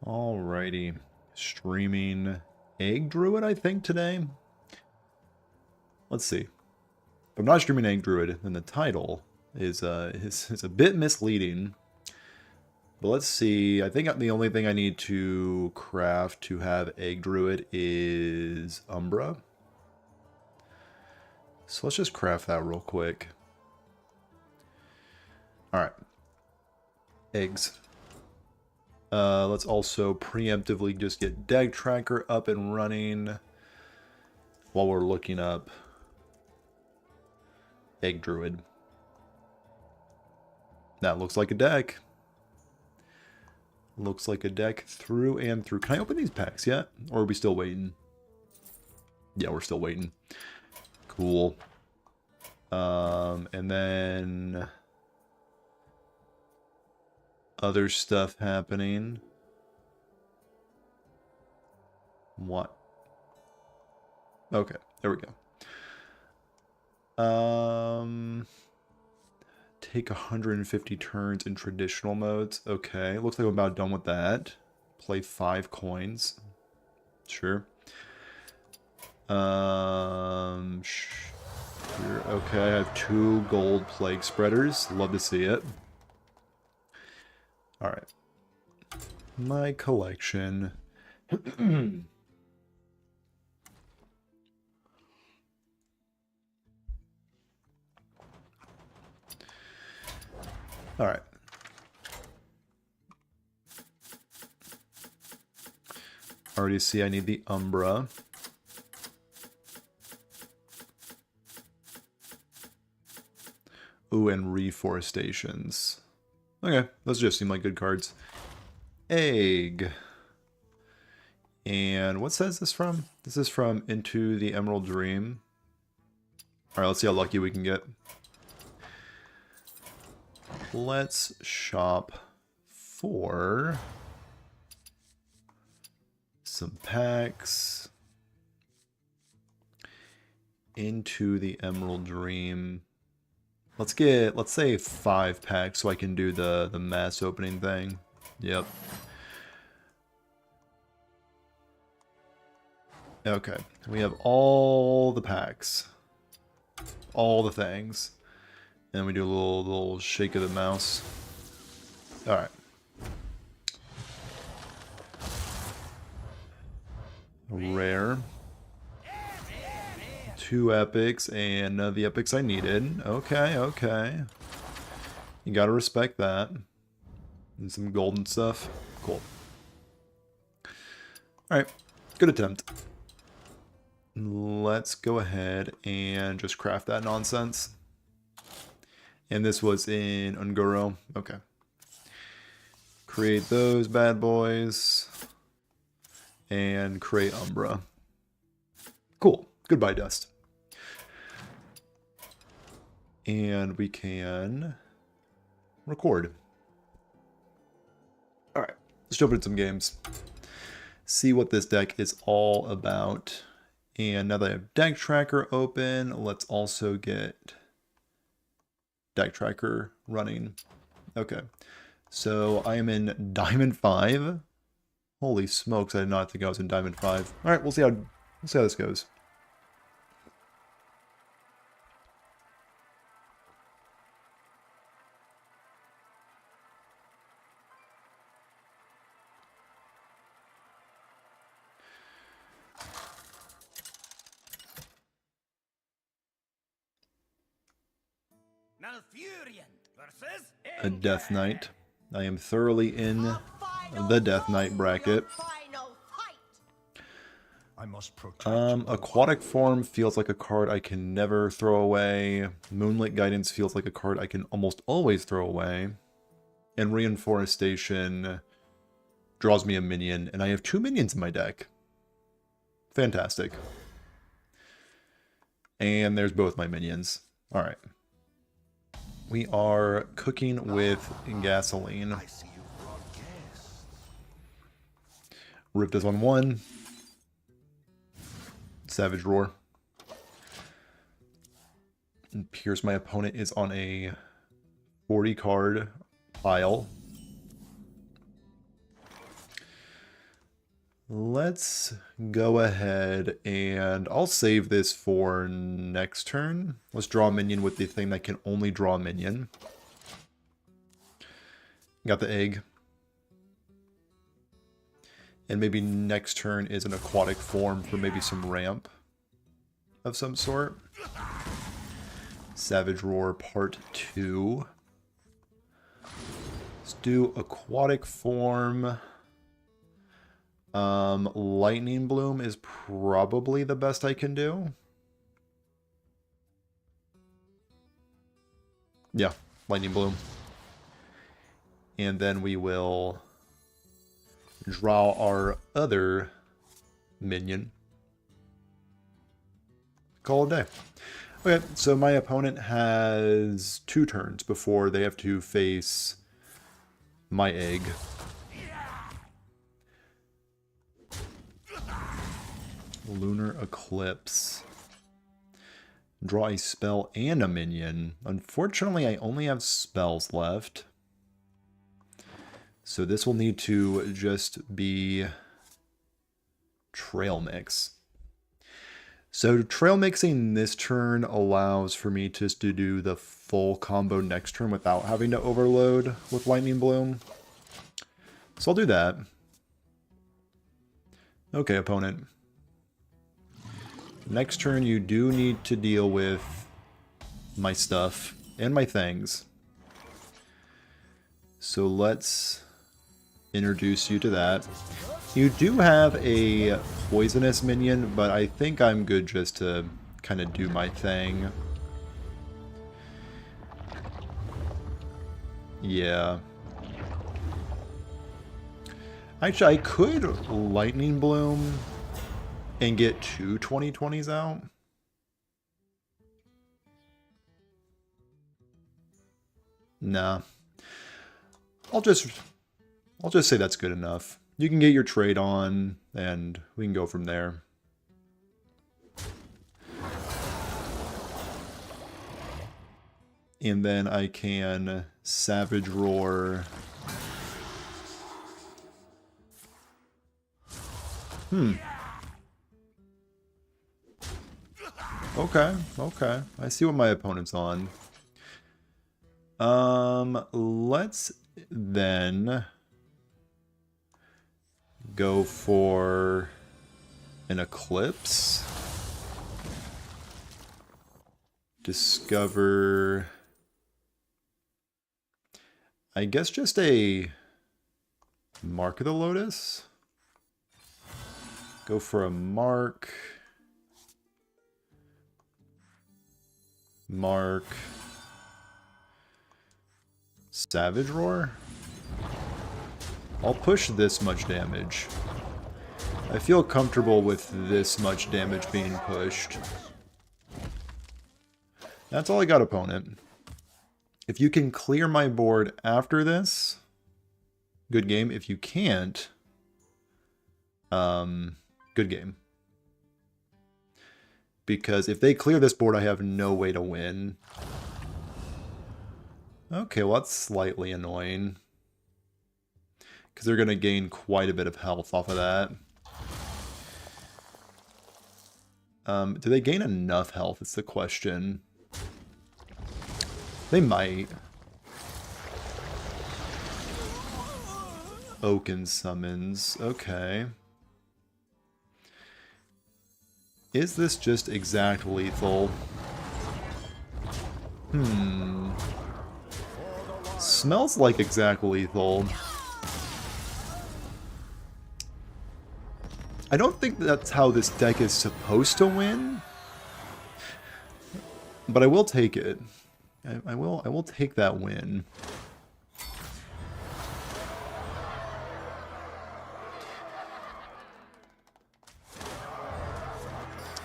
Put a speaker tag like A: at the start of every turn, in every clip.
A: Alrighty. Streaming Egg Druid, I think, today. Let's see. If I'm not streaming Egg Druid, then the title is a bit misleading. But let's see. I think the only thing I need to craft to have Egg Druid is Umbra. So let's just craft that real quick. Alright. Eggs. Let's also preemptively just get Deck Tracker up and running while we're looking up Egg Druid. That looks like a deck. Looks like a deck through and through. Can I open these packs yet? Or are we still waiting? Yeah, we're still waiting. Cool. And then other stuff happening. What? Okay, there we go. Take 150 turns in traditional modes. Okay, looks like I'm about done with that. Play 5 coins. Sure. Sure. Okay, I have 2 gold plague spreaders. Love to see it. Alright. My collection. Alright. Already see I need the Umbra. Ooh, and Reforestations. Okay, those just seem like good cards. Egg. And what says this from? This is from Into the Emerald Dream. Alright, let's see how lucky we can get. Let's shop for some packs. Into the Emerald Dream. Let's say 5 packs so I can do the mass opening thing. Yep. Okay, we have all the packs. All the things. And we do a little shake of the mouse. Alright. Rare. 2 epics, and none of the epics I needed. Okay, okay. You gotta respect that. And some golden stuff. Cool. Alright, good attempt. Let's go ahead and just craft that nonsense. And this was in Ungoro. Okay. Create those bad boys. And create Umbra. Cool. Goodbye, Dust. And we can record. Alright, let's jump into some games. See what this deck is all about. And now that I have Deck Tracker open, let's also get Deck Tracker running. Okay, so I am in Diamond 5. Holy smokes, I did not think I was in Diamond 5. Alright, we'll see how this goes. A Death Knight. I am thoroughly in the Death Knight bracket. Aquatic Form feels like a card I can never throw away. Moonlit Guidance feels like a card I can almost always throw away. And Reinforestation draws me a minion, and I have 2 minions in my deck. Fantastic. And there's both my minions. Alright. We are cooking with gasoline. Rip does 1/1. Savage Roar. And Pierce, my opponent, is on a 40 card pile. Let's go ahead and I'll save this for next turn. Let's draw a minion with the thing that can only draw a minion. Got the egg. And maybe next turn is an aquatic form for maybe some ramp of some sort. Savage Roar Part 2. Let's do aquatic form. Lightning Bloom is probably the best I can do. Yeah, Lightning Bloom. And then we will draw our other minion. Call it a day. Okay, so my opponent has 2 turns before they have to face my egg. Lunar Eclipse. Draw a spell and a minion. Unfortunately, I only have spells left. So this will need to just be Trail Mix. So Trail Mixing this turn allows for me just to do the full combo next turn without having to overload with Lightning Bloom. So I'll do that. Okay, opponent. Next turn you do need to deal with my stuff and my things. So let's introduce you to that. You do have a poisonous minion, but I think I'm good just to kind of do my thing. Yeah. Actually, I could Lightning Bloom and get 2 20/20s out. Nah. I'll just say that's good enough. You can get your trade on, and we can go from there. And then I can Savage Roar. Okay, okay. I see what my opponent's on. Let's then go for an Eclipse. Discover... I guess just a Mark of the Lotus. Go for a Mark. Mark. Savage Roar? I'll push this much damage. I feel comfortable with this much damage being pushed. That's all I got, opponent. If you can clear my board after this, good game. If you can't, good game. Because if they clear this board, I have no way to win. Okay, well that's slightly annoying. Because they're going to gain quite a bit of health off of that. Do they gain enough health? It's the question. They might. Oaken summons. Okay. Is this just exact lethal? Smells like exact lethal. I don't think that's how this deck is supposed to win. But I will take it. I will take that win.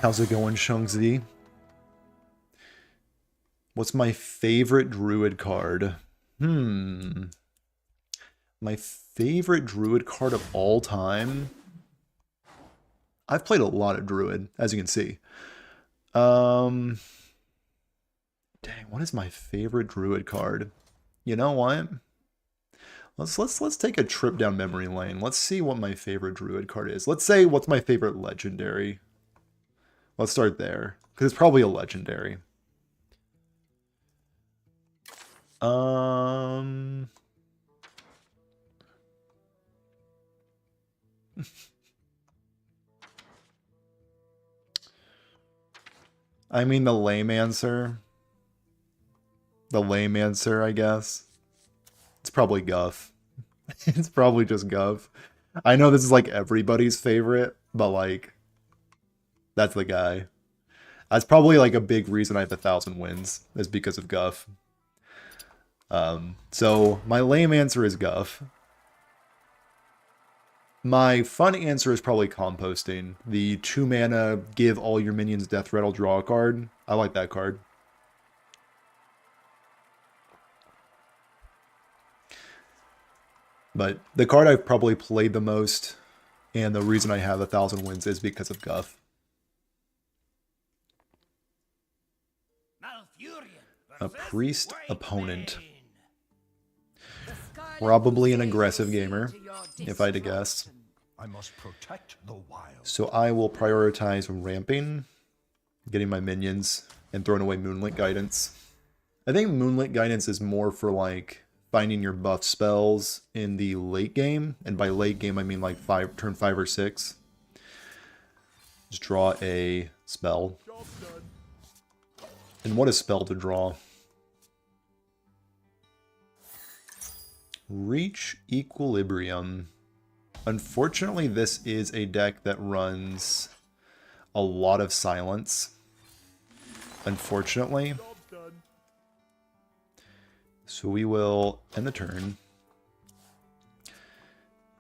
A: How's it going, Shungzi? What's my favorite Druid card? My favorite Druid card of all time? I've played a lot of Druid, as you can see. Dang, what is my favorite Druid card? You know what? Let's take a trip down memory lane. Let's see what my favorite druid card is. Let's say what's my favorite legendary. Let's start there, because it's probably a legendary. I mean the lame answer. The lame answer, I guess. It's probably Guff. It's probably just Guff. I know this is like everybody's favorite, but like, that's the guy. That's probably like a big reason I have 1,000 wins, is because of Guff. So my lame answer is Guff. My fun answer is probably Composting. The 2 mana, give all your minions Death Rattle, draw a card. I like that card. But the card I've probably played the most, and the reason I have 1,000 wins, is because of Guff. A priest opponent. Probably an aggressive gamer, if I had to guess.
B: I must protect the wild.
A: So I will prioritize ramping, getting my minions, and throwing away Moonlit Guidance. I think Moonlit Guidance is more for like finding your buff spells in the late game, and by late game I mean like turn 5 or 6. Just draw a spell. And what a spell to draw. Reach Equilibrium. Unfortunately, this is a deck that runs a lot of silence. Unfortunately. So we will end the turn.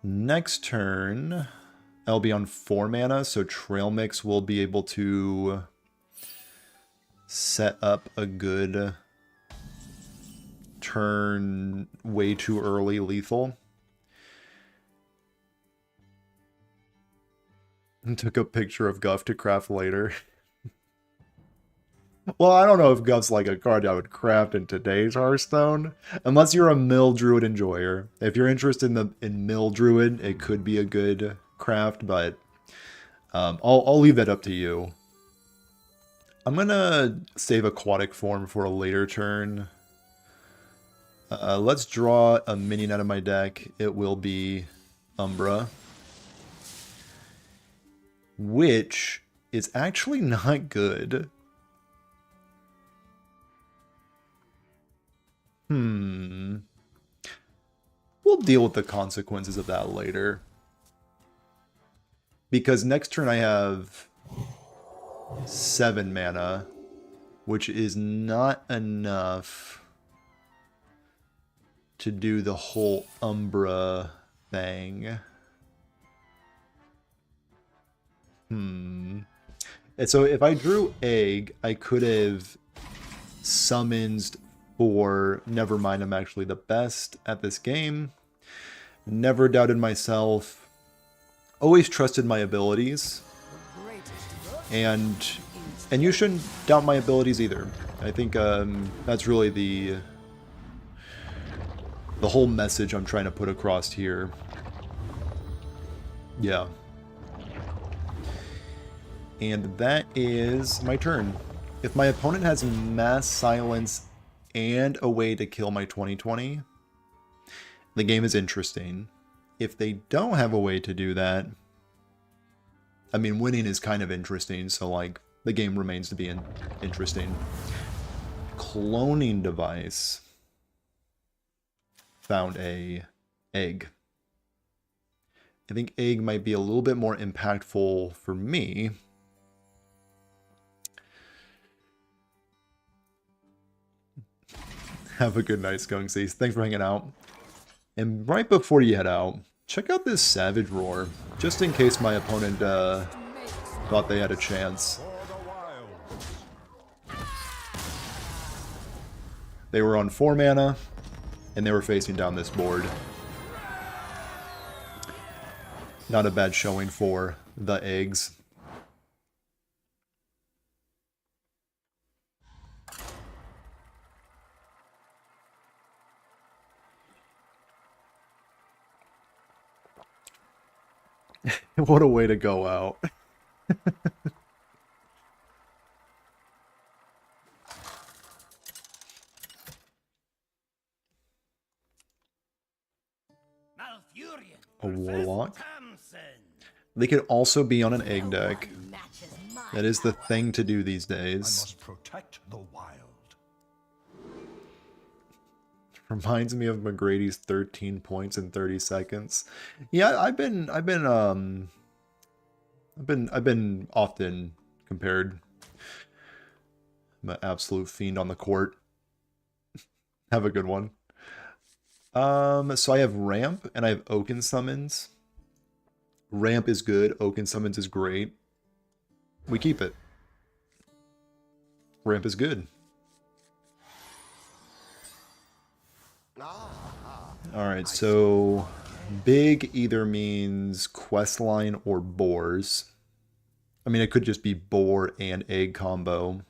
A: Next turn, I'll be on 4 mana, so Trail Mix will be able to set up a good turn way too early lethal. And took a picture of Guff to craft later. Well, I don't know if Guff's like a card I would craft in today's Hearthstone, unless you're a Mill Druid enjoyer. If you're interested in Mill Druid, it could be a good craft, but I'll leave that up to you. I'm gonna save Aquatic Form for a later turn. Let's draw a minion out of my deck. It will be Umbra, which is actually not good. We'll deal with the consequences of that later. Because next turn I have 7 mana, which is not enough to do the whole Umbra thing. And so if I drew Egg, I could have summoned for Nevermind. I'm actually the best at this game. Never doubted myself. Always trusted my abilities. And you shouldn't doubt my abilities either. I think that's really the whole message I'm trying to put across here. Yeah. And that is my turn. If my opponent has Mass Silence and a way to kill my 20/20, the game is interesting. If they don't have a way to do that, I mean, winning is kind of interesting, so like, the game remains to be interesting. Cloning Device found a Egg. I think Egg might be a little bit more impactful for me. Have a good night, Skunksees. Thanks for hanging out. And right before you head out, check out this Savage Roar, just in case my opponent thought they had a chance. They were on 4 mana, and they were facing down this board. Not a bad showing for the Eggs. What a way to go out.
C: Malfurion.
A: A warlock.
C: Tamsin.
A: They could also be on an egg
D: No
A: deck.
D: one matches my
A: That is the
D: power.
A: thing to do these
B: I
A: days.
B: must protect the wild.
A: Reminds me of McGrady's 13 points in 30 seconds. Yeah, I've been often compared. I'm an absolute fiend on the court. Have a good one. So I have Ramp and I have Oaken Summons. Ramp is good, Oaken Summons is great. We keep it. Ramp is good. Alright, so big either means questline or boars. I mean, it could just be boar and egg combo.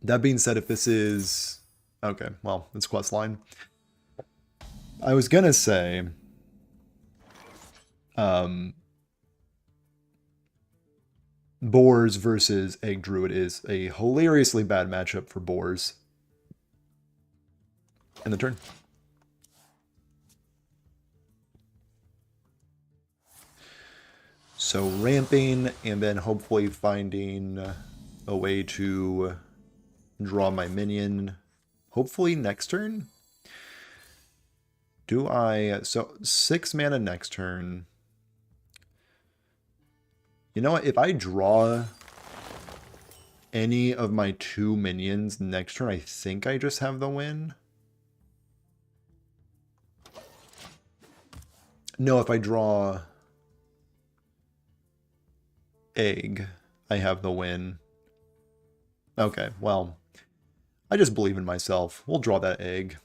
A: That being said, if this is... Okay, well, it's questline. I was gonna say... Boars versus Egg Druid is a hilariously bad matchup for boars. End the turn. So ramping and then hopefully finding a way to draw my minion. Hopefully next turn. So 6 mana next turn. You know what? If I draw any of my 2 minions next turn, I think I just have the win. No, if I draw egg, I have the win. Okay, well, I just believe in myself. We'll draw that egg.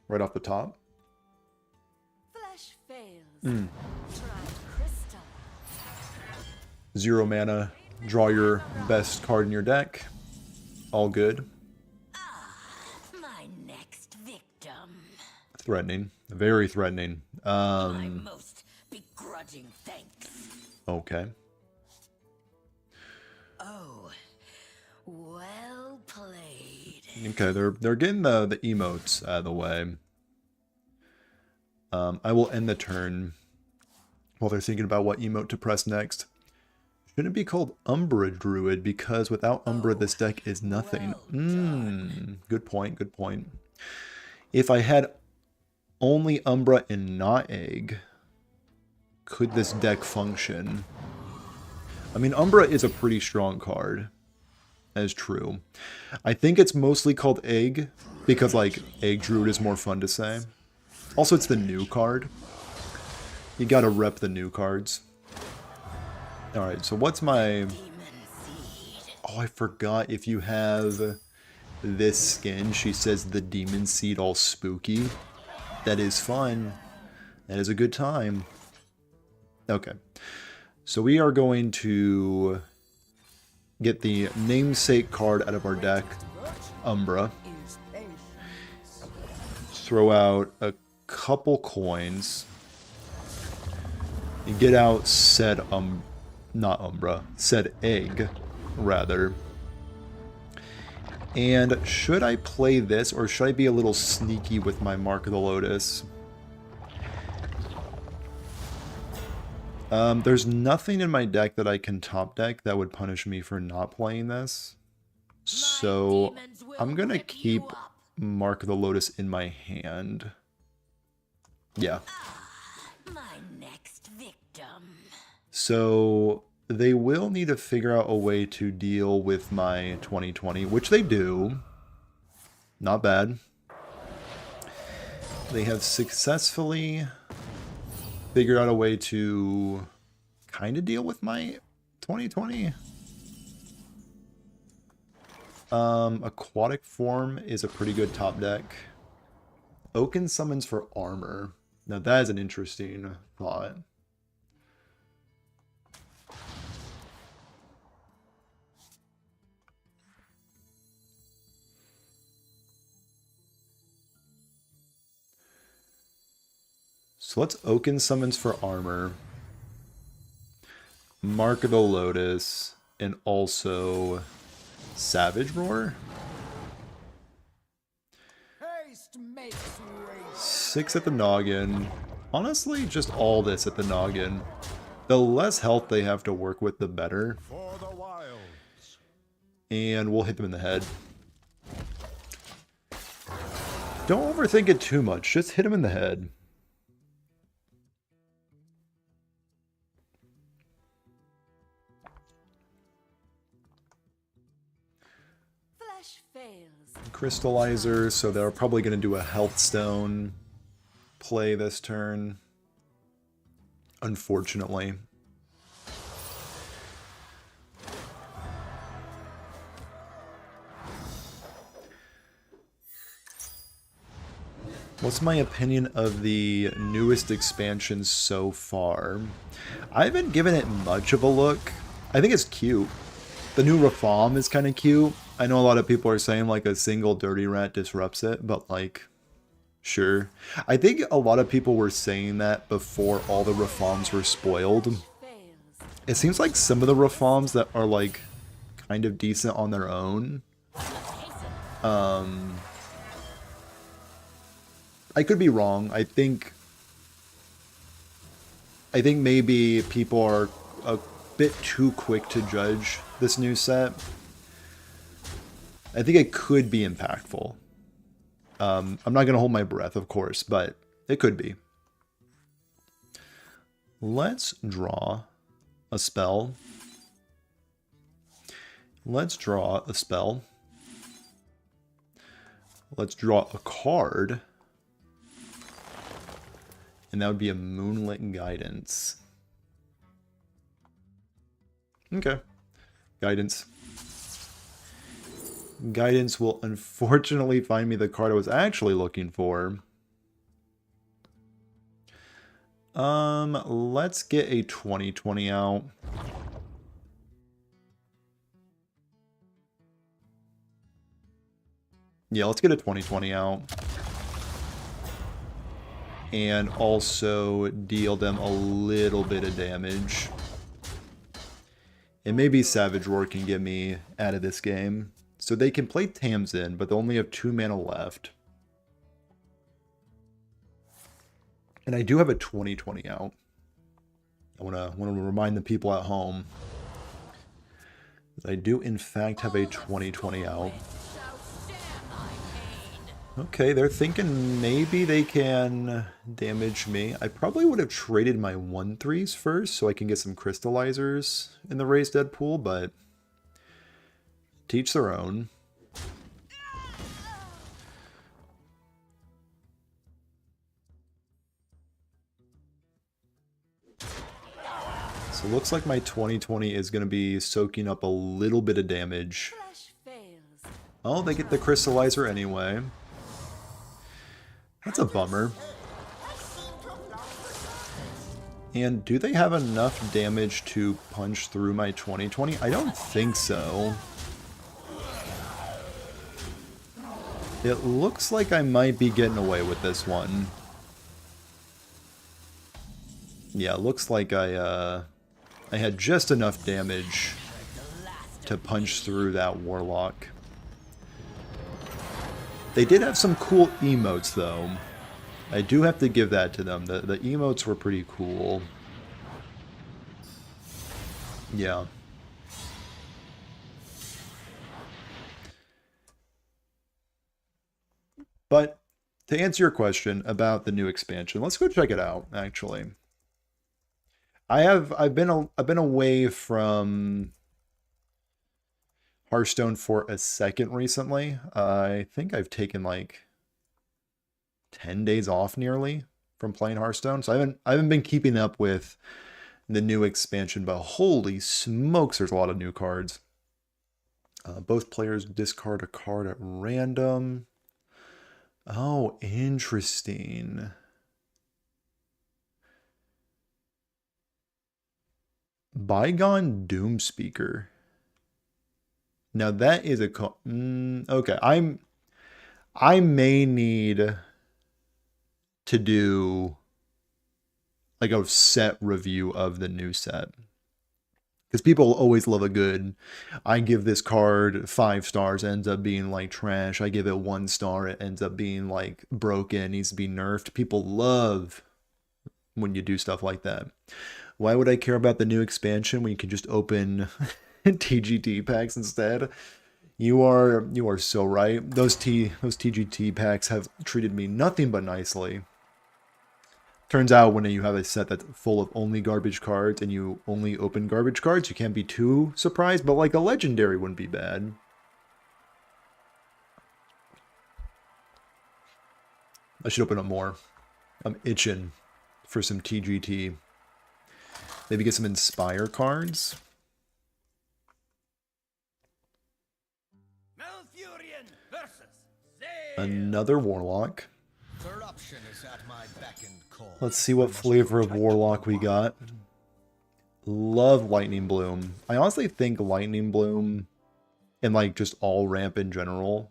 A: Right off the top.
D: Flesh fails. Try crystal.
A: 0 mana. Draw your best card in your deck. All good.
D: My next victim.
A: Threatening. Very threatening.
D: My most begrudging thanks.
A: Okay.
D: Oh, well played.
A: Okay, they're getting the emotes out of the way. I will end the turn while they're thinking about what emote to press next. Shouldn't it be called Umbra Druid, because without Umbra this deck is nothing. Good point, good point. If I had only Umbra and not Egg, could this deck function? I mean, Umbra is a pretty strong card. That is true. I think it's mostly called Egg, because, like, Egg Druid is more fun to say. Also, it's the new card. You gotta rep the new cards. Alright, so what's my...
D: Demon seed.
A: Oh, I forgot. If you have this skin, she says the Demon Seed all spooky. That is fun. That is a good time. Okay. So we are going to get the namesake card out of our deck, Umbra. Throw out a couple coins. And get out said not Umbra, said Egg, rather. And should I play this, or should I be a little sneaky with my Mark of the Lotus? There's nothing in my deck that I can top deck that would punish me for not playing this. So I'm gonna keep Mark of the Lotus in my hand. Yeah.
D: My next victim.
A: So they will need to figure out a way to deal with my 2020, which they do. Not bad. They have successfully figured out a way to kind of deal with my 2020. Aquatic Form is a pretty good top deck. Oaken Summons for armor. Now that is an interesting thought. So let's Oaken Summons for armor. Mark of the Lotus. And also Savage Roar.
C: Haste makes waste.
A: 6 at the noggin. Honestly, just all this at the noggin. The less health they have to work with, the better.
B: For the wilds.
A: And we'll hit them in the head. Don't overthink it too much. Just hit them in the head.
D: Flesh fails.
A: Crystallizer, so they're probably going to do a health stone play this turn. Unfortunately. What's my opinion of the newest expansion so far? I haven't given it much of a look. I think it's cute. The new Rafaam is kind of cute. I know a lot of people are saying like a single Dirty Rat disrupts it, but like, sure. I think a lot of people were saying that before all the Rafaams were spoiled.
D: Fails.
A: It seems like some of the Rafaams that are like kind of decent on their own. I could be wrong. I think maybe people are a bit too quick to judge this new set. I think it could be impactful. I'm not going to hold my breath, of course, but it could be. Let's draw a spell. Let's draw a spell. Let's draw a card. And that would be a Moonlit Guidance. Okay. Guidance. Guidance will unfortunately find me the card I was actually looking for. Let's get a 20/20 out. Yeah, let's get a 20/20 out. And also deal them a little bit of damage. And maybe Savage Roar can get me out of this game. So they can play Tamsin, but they only have 2 mana left. And I do have a 20/20 out. I want to remind the people at home that I do in fact have a 20/20 out. Okay, they're thinking maybe they can damage me. I probably would have traded my 1/3s first so I can get some crystallizers in the Raised Dead pool, but teach their own. So it looks like my 20/20 is going to be soaking up a little bit of damage.
D: Flesh fails.
A: Oh, they get the crystallizer anyway. That's a bummer. And do they have enough damage to punch through my 20/20? I don't think so. It looks like I might be getting away with this one. Yeah, it looks like I had just enough damage to punch through that Warlock. They did have some cool emotes, though. I do have to give that to them. The emotes were pretty cool. Yeah. But to answer your question about the new expansion, let's go check it out, actually. I've been away from Hearthstone for a second recently. I think I've taken like 10 days off nearly from playing Hearthstone. So I haven't been keeping up with the new expansion, but holy smokes, there's a lot of new cards. Both players discard a card at random. Oh, interesting. Bygone Doomspeaker. Now that is a okay. I may need to do like a set review of the new set. Because people always love a good, I give this card 5 stars, ends up being like trash. I give it 1 star, it ends up being like broken, needs to be nerfed. People love when you do stuff like that. Why would I care about the new expansion when you can just open TGT packs instead? You are so right. Those TGT packs have treated me nothing but nicely. Turns out when you have a set that's full of only garbage cards and you only open garbage cards, you can't be too surprised, but like a legendary wouldn't be bad. I should open up more. I'm itching for some TGT. Maybe get some Inspire cards.
C: Malfurion versus
A: Another Warlock.
C: Corruption is at my beck and call.
A: Let's see what flavor of Warlock we got. Love Lightning Bloom. I honestly think Lightning Bloom and like just all ramp in general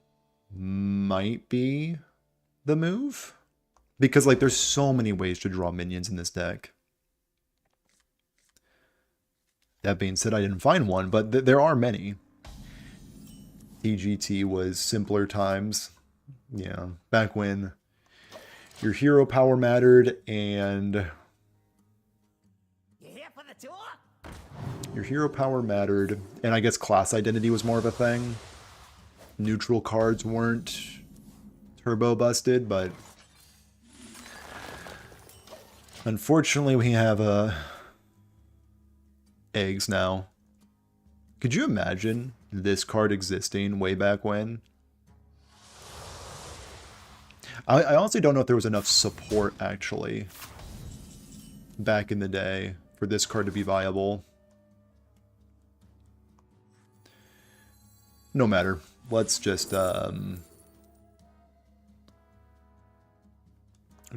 A: might be the move. Because like there's so many ways to draw minions in this deck. That being said, I didn't find one, but there are many. TGT was simpler times. Yeah, back when your hero power mattered and
C: You here for the tour?
A: your hero power mattered, and I guess class identity was more of a thing. Neutral cards weren't turbo busted, but unfortunately we have eggs now. Could you imagine this card existing way back when? I honestly don't know if there was enough support, actually, back in the day for this card to be viable. No matter. Let's just draw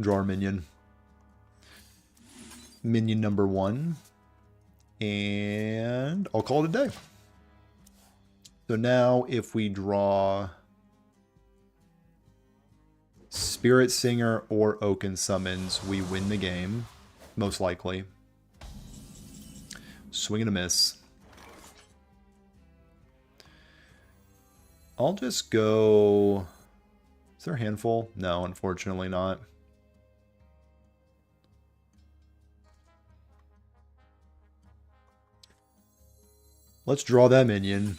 A: our minion. Minion number 1. And I'll call it a day. So now if we draw Spirit Singer or Oaken Summons, we win the game, most likely. Swing and a miss. I'll just go... Is there a handful? No, unfortunately not. Let's draw that minion.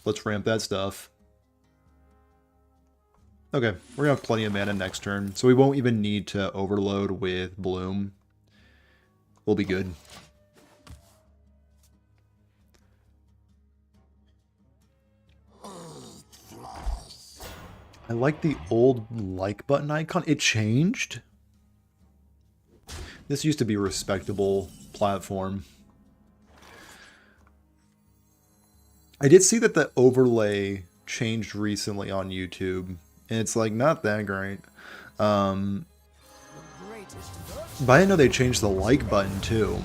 A: Let's ramp that stuff. Okay, we're gonna have plenty of mana next turn, so we won't even need to overload with Bloom. We'll be good. I like the old like button icon. It changed. This used to be a respectable platform. I did see that the overlay changed recently on YouTube, and it's like not that great. But I didn't know they changed the like button too.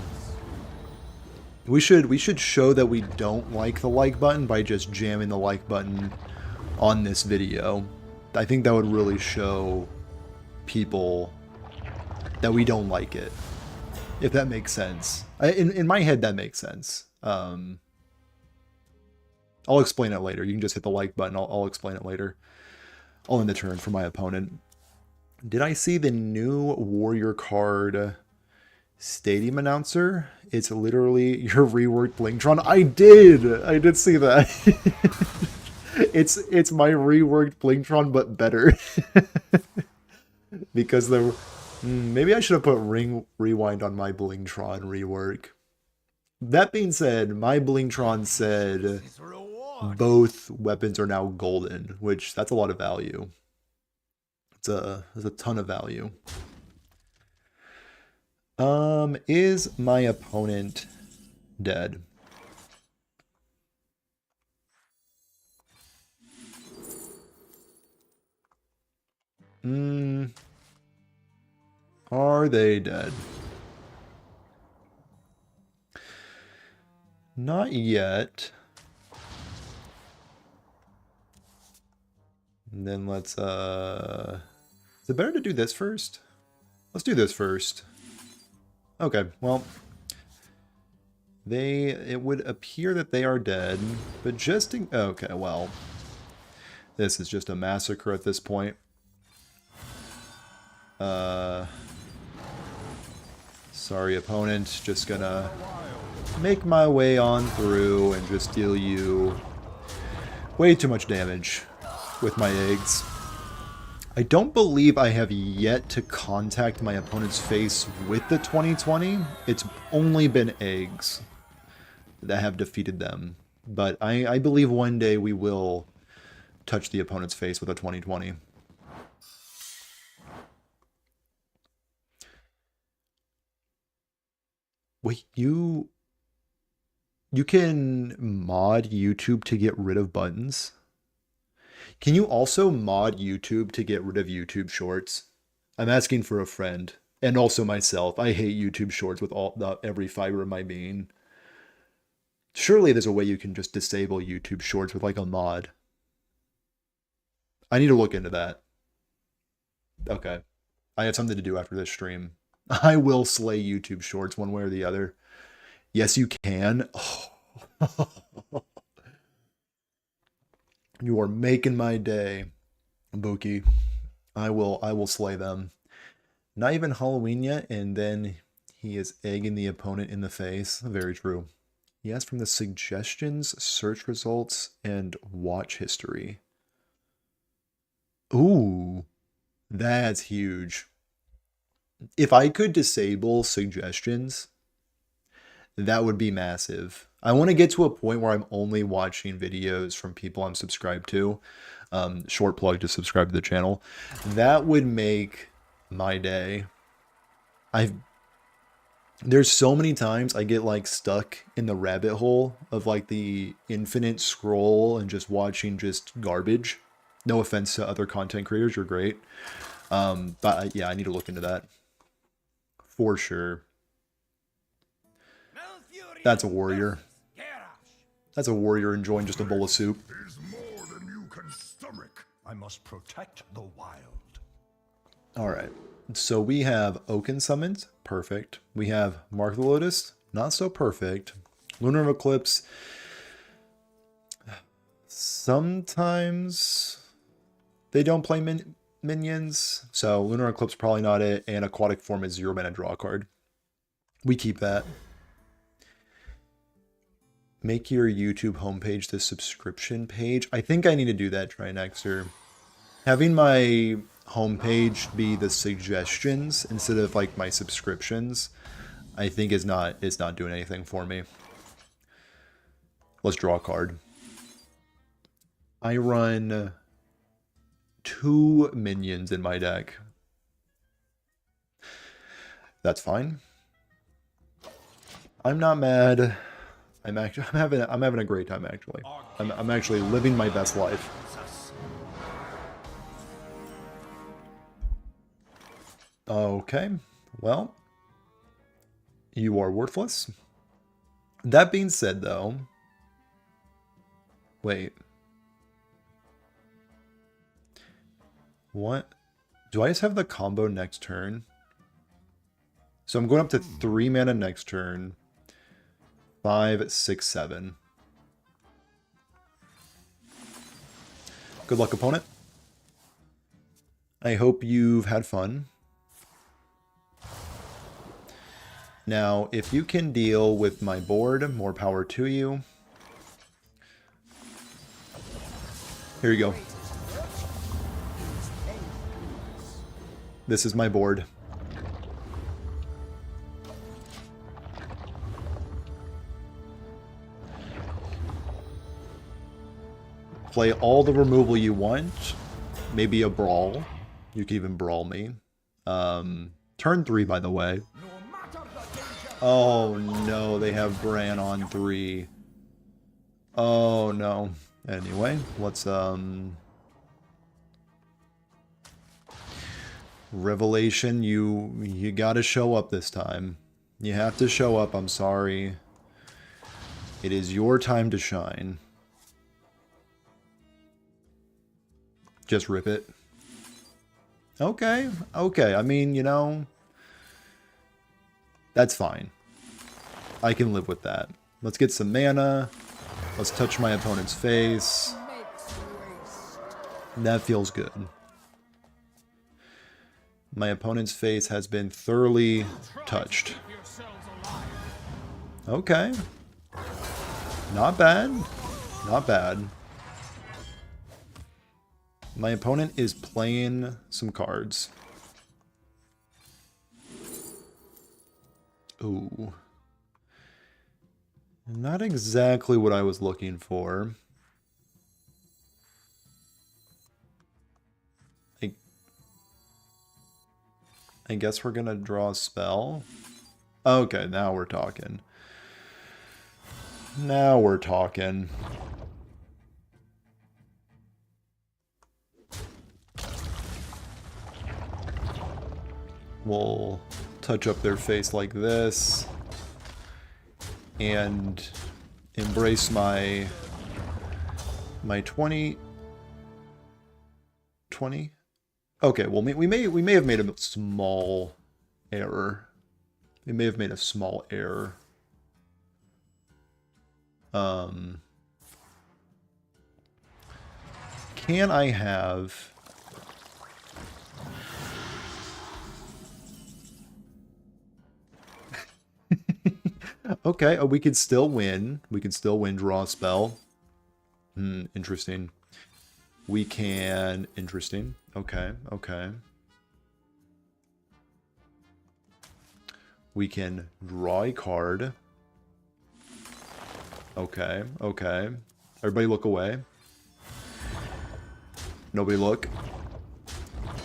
A: We should show that we don't like the like button by just jamming the like button on this video. I think that would really show people that we don't like it, if that makes sense. In my head, that makes sense. I'll explain it later. You can just hit the like button. I'll explain it later. I'll end the turn for my opponent. Did I see the new Warrior card Stadium Announcer? It's literally your reworked Blingtron. I did see that. It's my reworked Blingtron, but better. Because the maybe I should have put Ring Rewind on my Blingtron rework. That being said, my Blingtron said both weapons are now golden, which that's a lot of value. There's a ton of value. Is my opponent dead? Are they dead? Not yet. And then let's, is it better to do this first? Let's do this first. Okay, well, it would appear that they are dead, but just in, okay, well, this is just a massacre at this point. Sorry, opponent, just gonna make my way on through and just deal you way too much damage with my eggs. I don't believe I have yet to contact my opponent's face with the 2020. It's only been eggs that have defeated them. But I believe one day we will touch the opponent's face with a 2020. Wait, you can mod YouTube to get rid of buttons? Can you also mod YouTube to get rid of YouTube Shorts? I'm asking for a friend. And also myself. I hate YouTube Shorts with every fiber of my being. Surely there's a way you can just disable YouTube Shorts with like a mod. I need to look into that. Okay. I have something to do after this stream. I will slay YouTube Shorts one way or the other. Yes, you can. Oh. You are making my day, Buki. I will slay them. Not even Halloween yet, and then he is egging the opponent in the face. Very true. He asked from the suggestions, search results, and watch history. Ooh, that's huge. If I could disable suggestions, that would be massive. I want to get to a point where I'm only watching videos from people I'm subscribed to. Short plug to subscribe to the channel. That would make my day. There's so many times I get like stuck in the rabbit hole of like the infinite scroll and just watching just garbage. No offense to other content creators, you're great. But yeah, I need to look into that. For sure. That's a warrior. That's a warrior enjoying just a bowl of soup.
B: Is more than you can stomach. I must protect the wild.
A: Alright, so we have Oaken summoned, perfect. We have Mark the Lotus, not so perfect. Lunar Eclipse, sometimes they don't play minions, so Lunar Eclipse probably not it, and Aquatic Form is 0 mana draw card. We keep that. Make your YouTube homepage the subscription page. I think I need to do that, Trinexer. Having my homepage be the suggestions instead of like my subscriptions, I think is not doing anything for me. Let's draw a card. I run 2 minions in my deck. That's fine. I'm not mad. I'm having a great time actually. I'm actually living my best life. Okay, well, you are worthless. That being said, though, wait. What? Do I just have the combo next turn? So I'm going up to 3 mana next turn. 5, 6, 7. Good luck, opponent. I hope you've had fun. Now, if you can deal with my board, more power to you. Here you go. This is my board. Play all the removal you want. Maybe a brawl. You can even brawl me. Turn 3, by the way. Oh no, they have Bran on 3. Oh no. Anyway, let's Revelation, you gotta show up this time. You have to show up, I'm sorry. It is your time to shine. Just rip it. Okay, okay. I mean, you know, That's fine. I can live with that. Let's get some mana. Let's touch my opponent's face. That feels good. My opponent's face has been thoroughly touched. Okay. Not bad. Not bad. My opponent is playing some cards. Ooh. Not exactly what I was looking for. I guess we're gonna draw a spell. Okay, now we're talking. Now we're talking. We'll touch up their face like this. And embrace my 20. Okay, well we may have made a small error. We may have made a small error. Can I have okay, we could still win. We can still win, draw a spell. Interesting. We can... Interesting. Okay, okay. We can draw a card. Okay, okay. Everybody look away. Nobody look.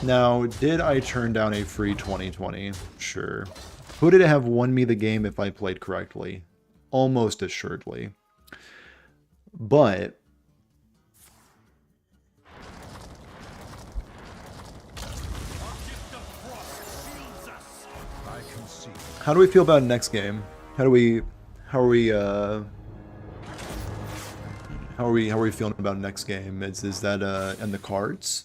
A: Now, did I turn down a free 2020? Sure. Would it have won me the game if I played correctly? Almost assuredly. But... how do we feel about next game? How are we feeling about next game? Is that in the cards?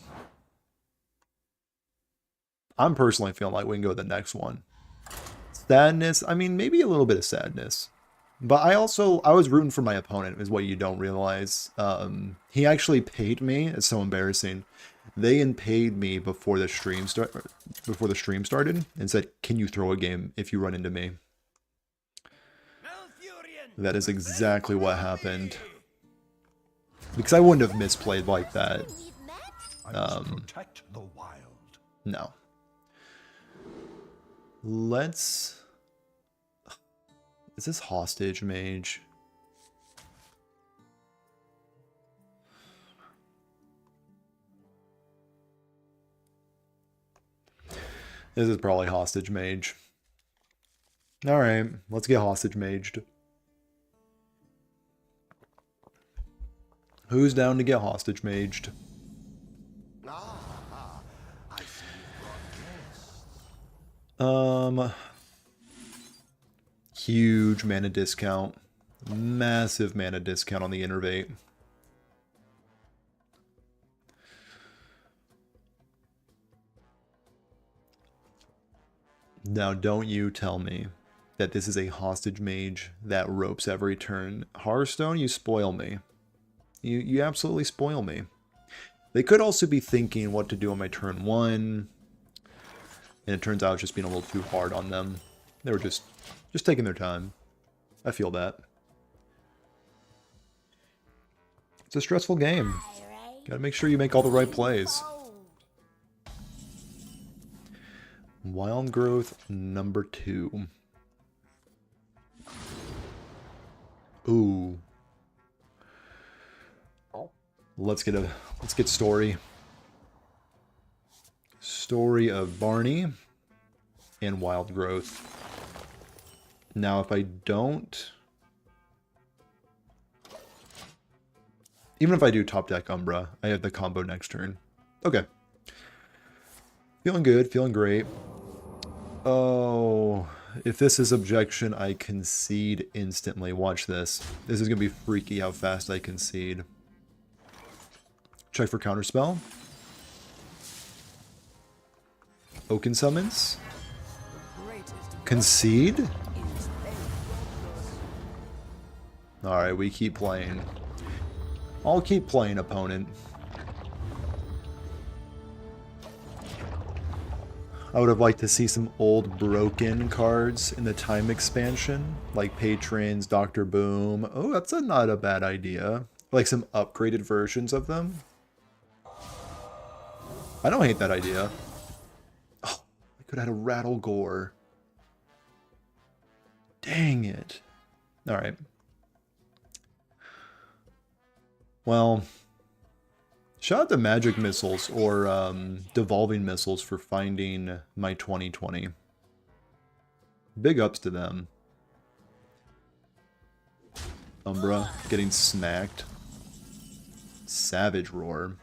A: I'm personally feeling like we can go to the next one. Sadness, I mean, maybe a little bit of sadness. But I was rooting for my opponent, is what you don't realize. He actually paid me. It's so embarrassing. They paid me before the stream started and said, "Can you throw a game if you run into me?" That is exactly what happened. Because I wouldn't have misplayed like that.
B: Protect the wild.
A: No. Let's... Is this Hostage Mage? This is probably Hostage Mage. Alright, let's get Hostage Maged. Who's down to get Hostage Maged? Huge mana discount. Massive mana discount on the Innervate. Now, don't you tell me that this is a Hostage Mage that ropes every turn. Hearthstone, you spoil me. You absolutely spoil me. They could also be thinking what to do on my turn 1. And it turns out it's just being a little too hard on them. They were just taking their time. I feel that. It's a stressful game. Gotta make sure you make all the right plays. Wild Growth number 2. Ooh. Let's get story. Story of Barney and Wild Growth. Now, if I don't... Even if I do top deck Umbra, I have the combo next turn. Okay. Feeling good, feeling great. Oh, if this is objection, I concede instantly. Watch this. This is going to be freaky how fast I concede. Check for counterspell. Oaken Summons. Concede? Alright, we keep playing. I'll keep playing, opponent. I would have liked to see some old broken cards in the time expansion, like Patrons, Dr. Boom. Oh, that's not a bad idea. Like some upgraded versions of them. I don't hate that idea. Oh, I could have had a Rattle Gore. Dang it. Alright. Well, shout out to Magic Missiles or Devolving Missiles for finding my 2020. Big ups to them. Umbra getting smacked. Savage Roar.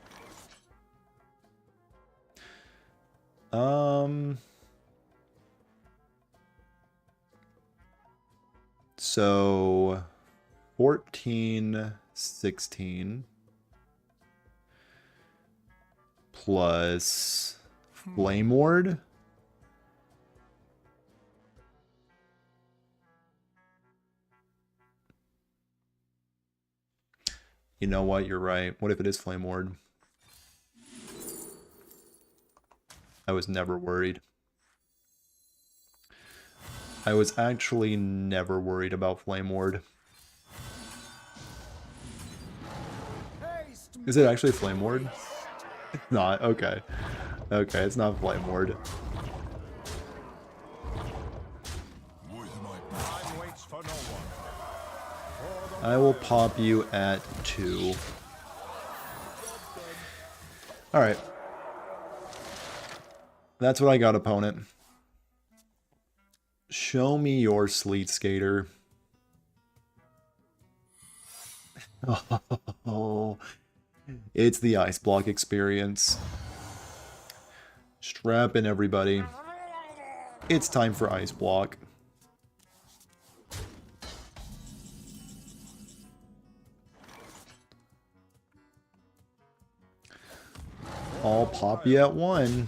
A: So 14, 16 plus Flame Ward. You know what? You're right. What if it is Flame Ward? I was never worried. I was actually never worried about Flame Ward. Is it actually Flame Ward? It's not. Okay. Okay, it's not Flame Ward. I will pop you at 2. Alright. That's what I got, opponent. Show me your Sleet Skater. Oh, it's the Ice Block experience. Strap in, everybody. It's time for Ice Block. I'll pop you at 1.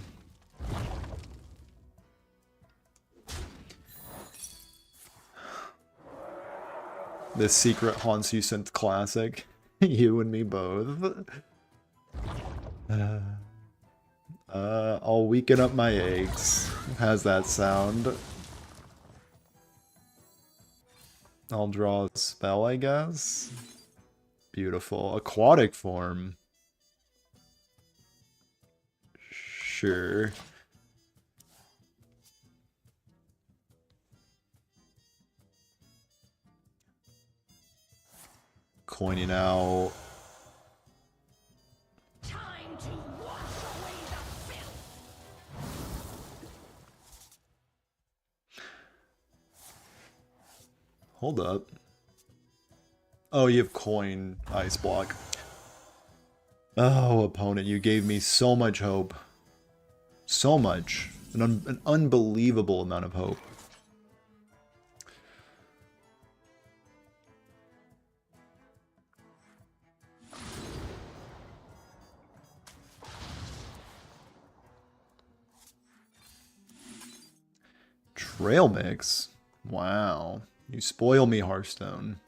A: This secret haunts you synth classic. You and me both. I'll weaken up my eggs. How's that sound? I'll draw a spell, I guess. Beautiful. Aquatic form. Sure. Coining out. Hold up. Oh, you have coin Ice Block. Oh, opponent, you gave me so much hope. So much. An unbelievable amount of hope. Trail Mix? Wow. You spoil me, Hearthstone.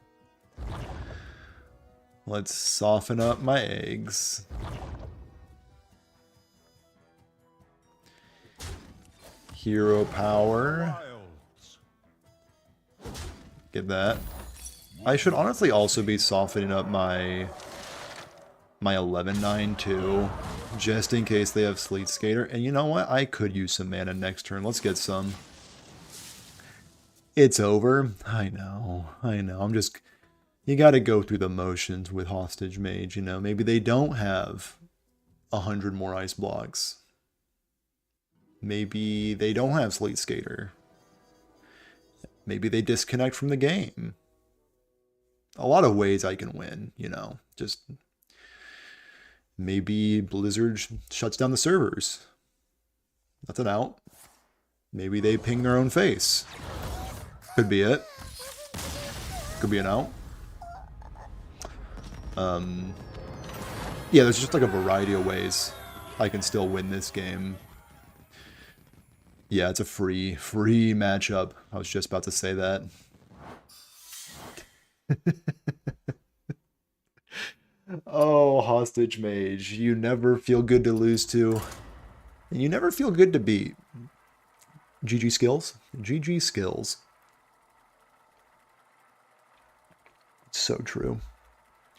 A: Let's soften up my eggs. Hero power. Get that. I should honestly also be softening up my 11-9 too, just in case they have Sleet Skater. And you know what? I could use some mana next turn. Let's get some. It's over. I know. I'm just... You gotta go through the motions with Hostage Mage, you know. Maybe they don't have 100 more Ice Blocks. Maybe they don't have Sleet Skater. Maybe they disconnect from the game. A lot of ways I can win, you know. Just... Maybe Blizzard shuts down the servers. That's an out. Maybe they ping their own face. Could be it. Could be an out. Yeah, there's just like a variety of ways I can still win this game. Yeah, it's a free matchup. I was just about to say that. Oh, Hostage Mage. You never feel good to lose to. And you never feel good to beat. GG skills. GG skills. It's so true.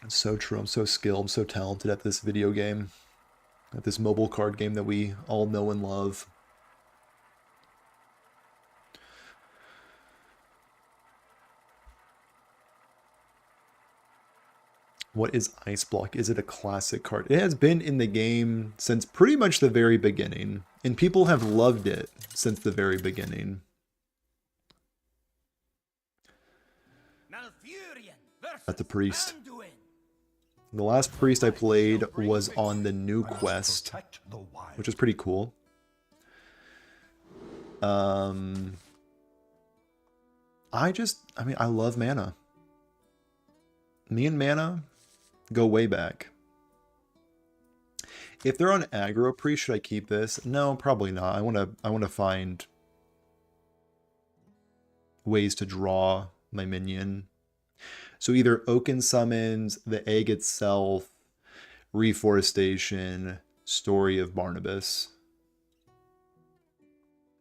A: It's so true. I'm so skilled. I'm so talented at this video game. At this mobile card game that we all know and love. What is Ice Block? Is it a classic card? It has been in the game since pretty much the very beginning, and people have loved it since the very beginning.
C: Malfurion versus
A: At the priest.
C: Anduin.
A: The last priest I played was on the new
B: I must
A: quest,
B: protect the wild.
A: which is pretty cool. I mean, I love mana. Me and mana go way back. If they're on aggro priest, should I keep this? No, probably not. I want to find ways to draw my minion. So either Oaken summons, the egg itself, reforestation, Story of Barnabas.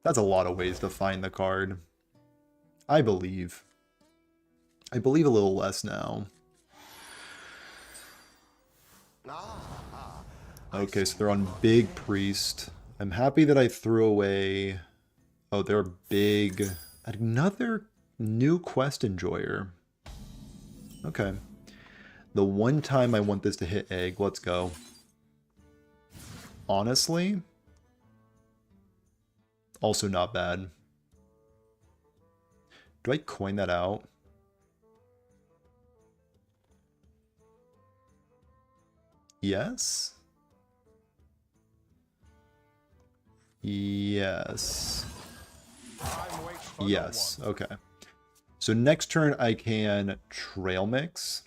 A: That's a lot of ways to find the card. I believe. I believe a little less now. Okay, so they're on Big Priest. I'm happy that I threw away... Oh, they're big... Another new quest enjoyer. Okay. The one time I want this to hit egg, let's go. Honestly... Also not bad. Do I coin that out? Yes? Yes. Yes, okay. So next turn I can Trail Mix.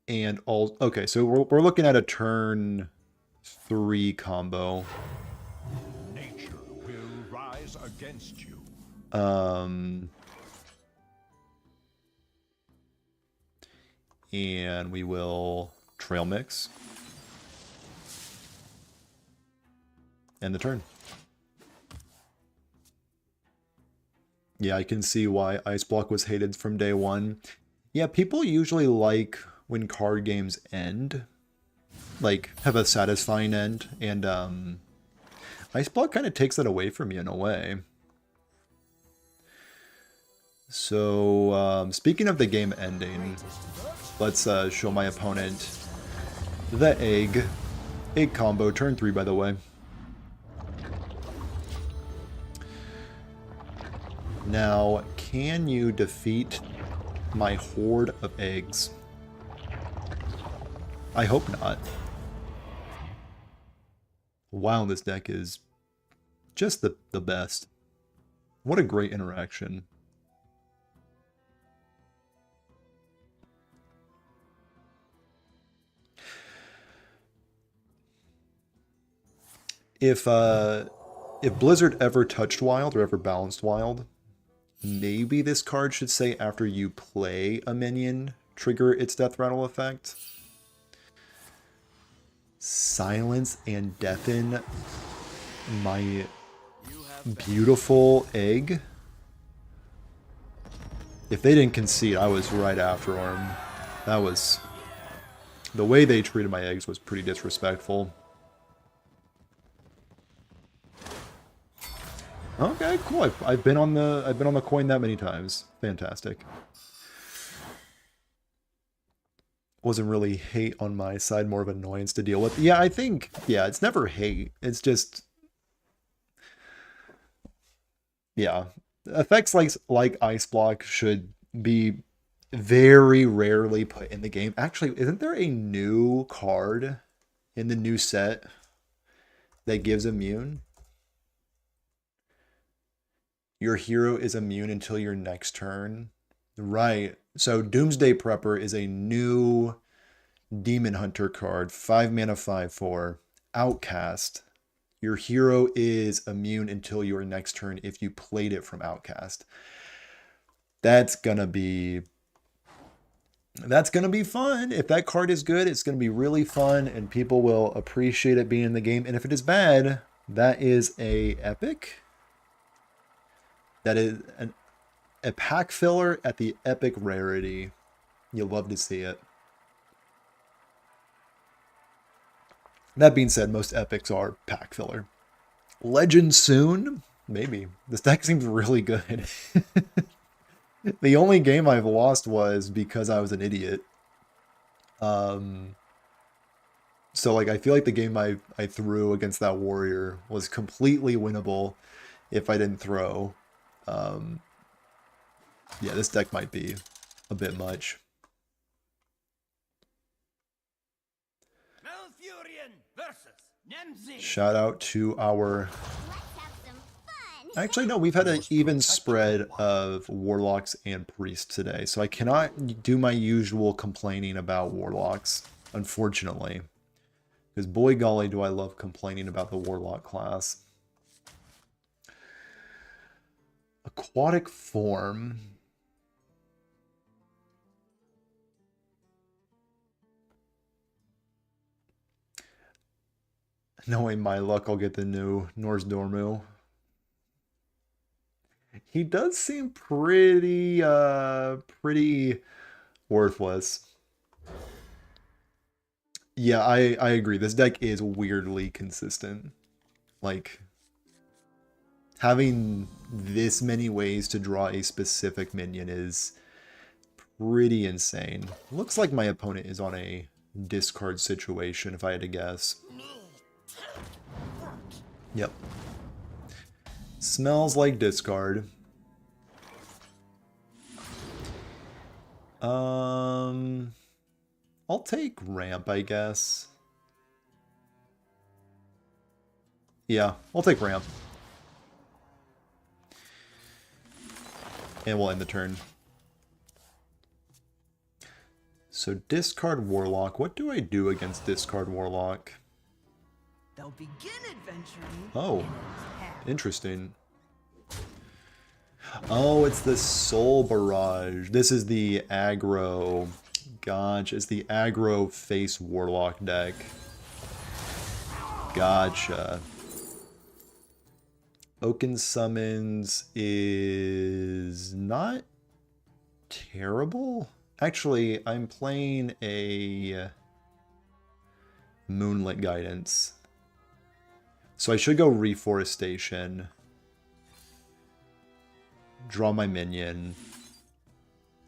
A: And all... Okay, so we're looking at a turn 3 combo.
B: Nature will rise against you.
A: And we will Trail Mix. End the turn. Yeah, I can see why Ice Block was hated from day one. Yeah, people usually like when card games end. Like, have a satisfying end. And Ice Block kind of takes that away from you in a way. So, speaking of the game ending, let's show my opponent the egg. Egg combo, turn 3 by the way. Now, can you defeat my horde of eggs? I hope not. Wow, this deck is just the best. What a great interaction. If Blizzard ever touched Wild or ever balanced Wild, maybe this card should say after you play a minion, trigger its death rattle effect. Silence and deafen my beautiful egg. If they didn't concede, I was right after them. That was... The way they treated my eggs was pretty disrespectful. Okay, cool. I've been on the coin that many times. Fantastic. Wasn't really hate on my side, more of annoyance to deal with. Yeah, I think it's never hate. It's just effects like Ice Block should be very rarely put in the game. Actually, isn't there a new card in the new set that gives immune? Your hero is immune until your next turn. Right. So Doomsday Prepper is a new Demon Hunter card. 5 mana, 5/4. Outcast. Your hero is immune until your next turn if you played it from Outcast. That's gonna be fun. If that card is good, it's gonna be really fun and people will appreciate it being in the game. And if it is bad, that is a epic. That is a pack filler at the epic rarity. You'll love to see it. That being said, most epics are pack filler. Legend soon? Maybe. This deck seems really good. The only game I've lost was because I was an idiot. So like I feel like the game I threw against that warrior was completely winnable if I didn't throw. Yeah, this deck might be a bit much.
C: Malfurion versus Nemsy.
A: Shout out to our... Actually, no, we've had an even spread of warlocks and priests today, so I cannot do my usual complaining about warlocks, unfortunately. Because boy golly do I love complaining about the warlock class. Aquatic form. Knowing my luck, I'll get the new Norse Dormu. He does seem pretty worthless. Yeah, I agree. This deck is weirdly consistent. Like, having this many ways to draw a specific minion is pretty insane. Looks like my opponent is on a discard situation, if I had to guess. Yep. Smells like discard. I'll take ramp, I guess. Yeah, I'll take ramp. And we'll end the turn. So discard Warlock. What do I do against discard Warlock?
E: They'll begin adventuring.
A: Oh, interesting. Oh, it's the Soul Barrage. This is the aggro. Gotcha. It's the aggro face Warlock deck. Gotcha. Oaken Summons is not terrible. Actually, I'm playing a Moonlit Guidance. So I should go Reforestation. Draw my minion.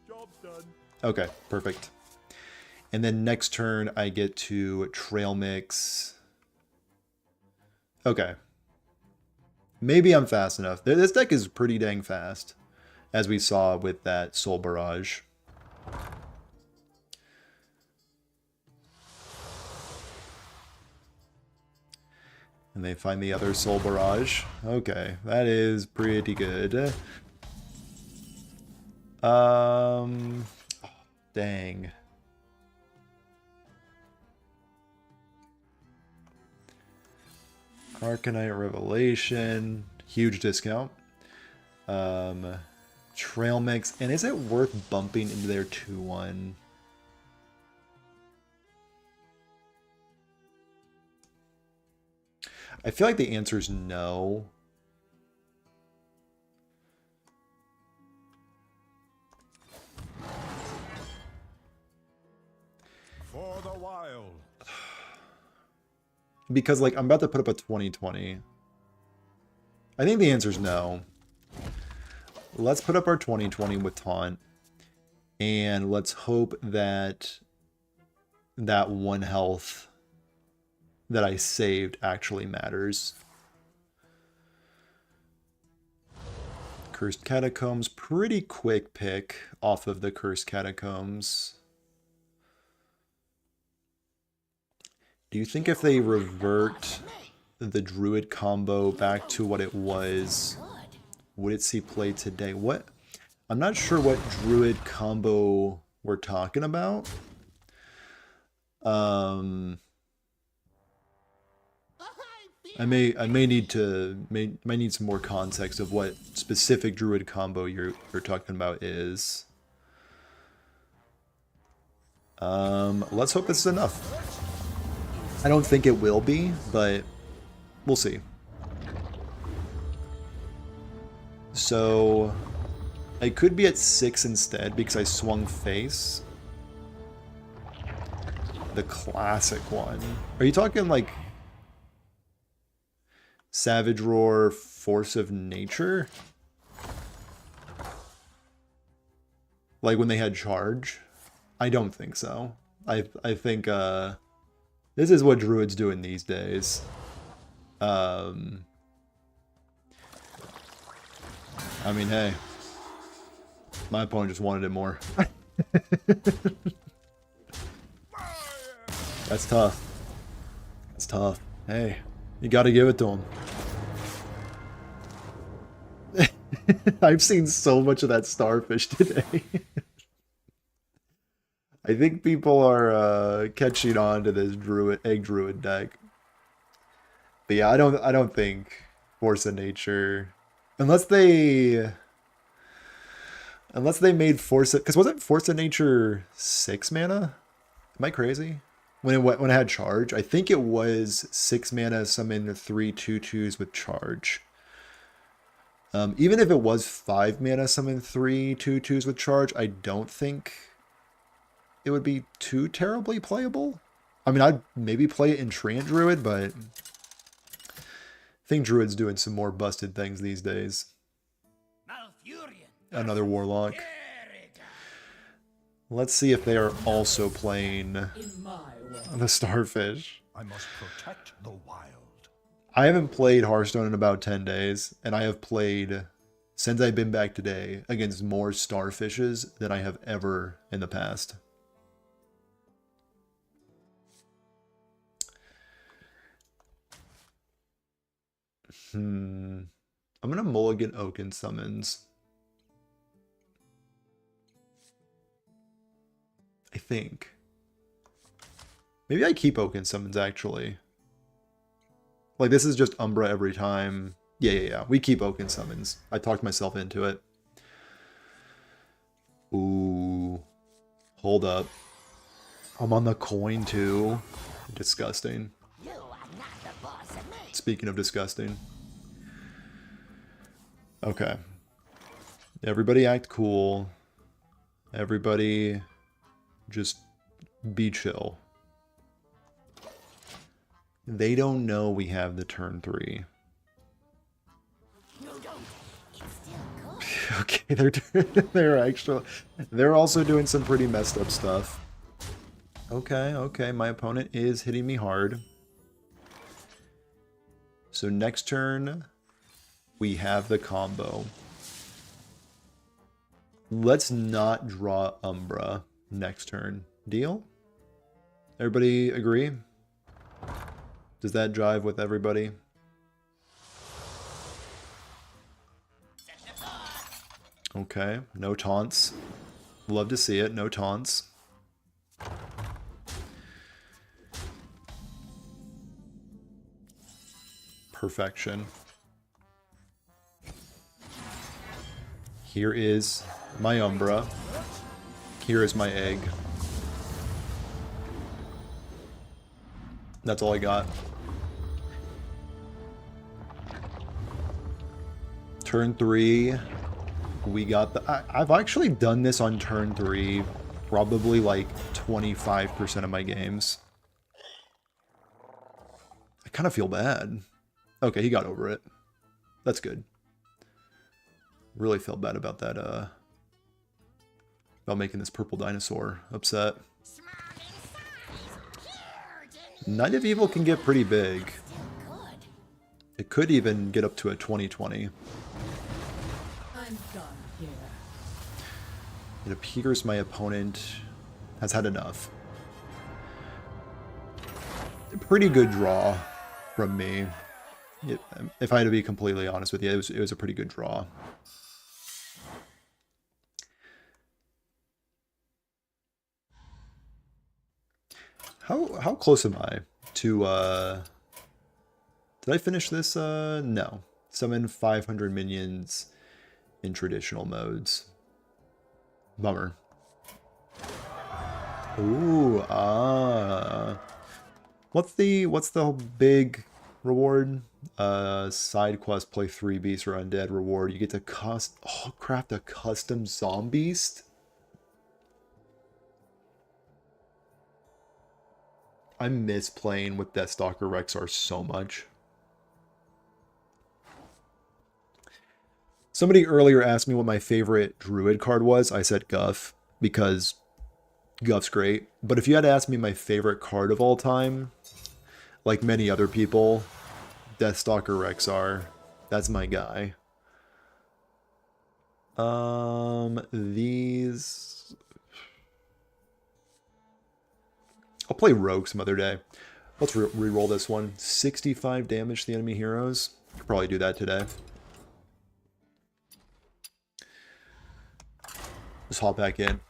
B: Job's done.
A: Okay, perfect. And then next turn I get to Trail Mix. Okay. Maybe I'm fast enough. This deck is pretty dang fast, as we saw with that Soul Barrage. And they find the other Soul Barrage. Okay, that is pretty good. Dang. Arcanite Revelation, huge discount. Trail Mix, and is it worth bumping into their 2-1? I feel like the answer is no.
B: For the wild.
A: Because, like, I'm about to put up a 2020. I think the answer is no. Let's put up our 2020 with Taunt. And let's hope that that 1 health that I saved actually matters. Cursed Catacombs, pretty quick pick off of the Cursed Catacombs. Do you think if they revert the Druid combo back to what it was, would it see play today? What? I'm not sure what Druid combo we're talking about. I may need some more context of what specific druid combo you're talking about is. Let's hope this is enough. I don't think it will be, but we'll see. So I could be at 6 instead because I swung face. The classic one. Are you talking like Savage Roar, Force of Nature? Like when they had charge? I don't think so. I think this is what druids doing these days. I mean, hey. My opponent just wanted it more. That's tough. That's tough. Hey, you gotta give it to him. I've seen so much of that starfish today. I think people are catching on to this egg druid deck. But yeah, I don't think Force of Nature, unless they made Force, because wasn't Force of Nature 6 mana? Am I crazy? When it had charge, I think it was 6 mana summon 3 2/2s with charge. Even if it was 5 mana summon 3 2/2s with charge, I don't think it would be too terribly playable. I mean, I'd maybe play it in Treant Druid, but I think Druid's doing some more busted things these days.
C: Malfurion.
A: Another Warlock. Let's see if they are also playing the Starfish.
B: I must protect the wild.
A: I haven't played Hearthstone in about 10 days, and I have played, since I've been back today, against more Starfishes than I have ever in the past. I'm gonna mulligan Oaken Summons. I think. Maybe I keep Oaken Summons, actually. Like, this is just Umbra every time. Yeah. We keep Oaken Summons. I talked myself into it. Ooh. Hold up. I'm on the coin, too. Disgusting. Speaking of disgusting. Okay. Everybody act cool. Everybody just be chill. They don't know we have the turn 3. Okay, they're also doing some pretty messed up stuff. Okay, my opponent is hitting me hard. So next turn, we have the combo. Let's not draw Umbra next turn. Deal? Everybody agree? Does that jive with everybody? Okay, no taunts. Love to see it, no taunts. Perfection. Here is my Umbra. Here is my egg. That's all I got. Turn 3. We got the... I've actually done this on turn 3 probably like 25% of my games. I kind of feel bad. Okay, he got over it. That's good. Really felt bad about that, about making this purple dinosaur upset. Night of Evil can get pretty big. It could even get up to a 20/20.
E: I'm done here.
A: It appears my opponent has had enough. A pretty good draw from me. If I had to be completely honest with you, it was a pretty good draw. How close am I to Did I finish this? No. Summon 500 minions in traditional modes. Bummer. Ooh, what's the big reward? Side quest, play 3 beasts or undead reward. You get to craft a custom zombeast. I miss playing with Deathstalker Rexxar so much. Somebody earlier asked me what my favorite druid card was. I said Guff, because Guff's great. But if you had asked me my favorite card of all time, like many other people, Deathstalker Rexxar, that's my guy. These... I'll play Rogue some other day. Let's re-roll this one. 65 damage to the enemy heroes. Could probably do that today. Just hop back in.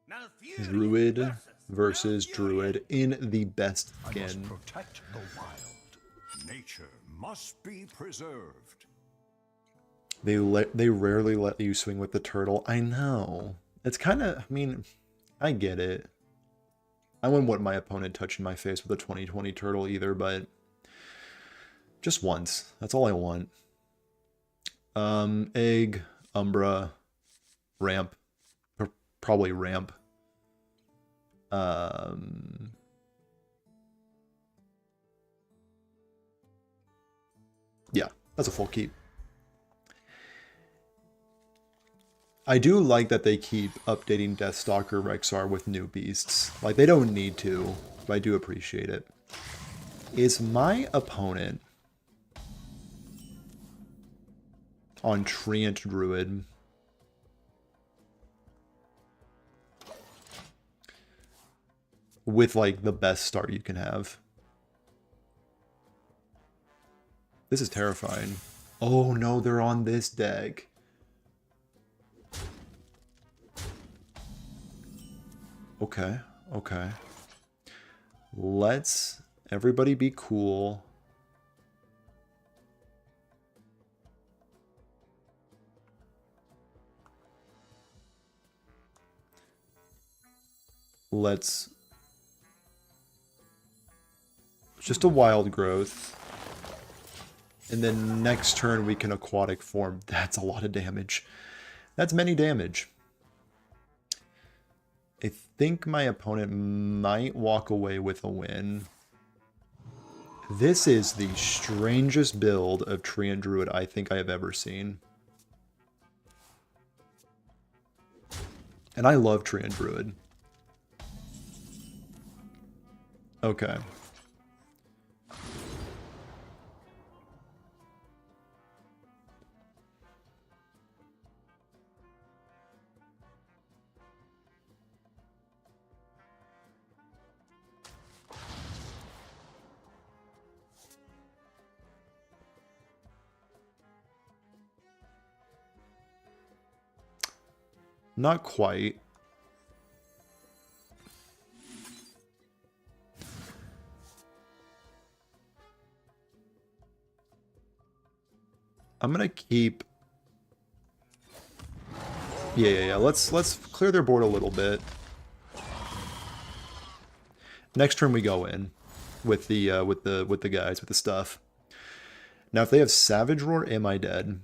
C: Malfurion
A: Druid versus Druid in the best
B: I must
A: skin.
B: protect the wild. Nature must be preserved.
A: They rarely let you swing with the turtle. I know. It's kind of, I mean, I get it. I wouldn't want my opponent touching my face with a 2020 turtle either, but just once. That's all I want. Egg, Umbra, ramp. Probably ramp. Yeah, that's a full keep. I do like that they keep updating Deathstalker Rexxar with new beasts. Like, they don't need to, but I do appreciate it. Is my opponent on Treant Druid with, like, the best start you can have? This is terrifying. Oh no, they're on this deck. Okay, okay. Let's everybody be cool. Let's... just a wild growth. And then next turn we can aquatic form. That's a lot of damage. That's many damage. I think my opponent might walk away with a win. This is the strangest build of Treant Druid I think I have ever seen. And I love Treant Druid. Okay. Not quite. I'm gonna keep... Yeah. Let's clear their board a little bit. Next turn we go in with the guys, with the stuff. Now if they have Savage Roar, am I dead?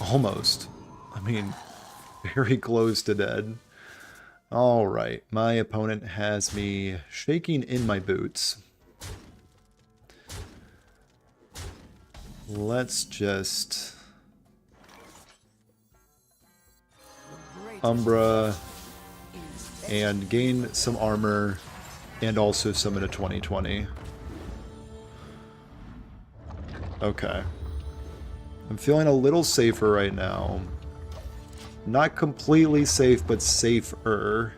A: Almost. I mean, very close to dead. Alright, my opponent has me shaking in my boots. Let's just... Umbra and gain some armor and also summon a 2020. Okay. I'm feeling a little safer right now. Not completely safe, but safer.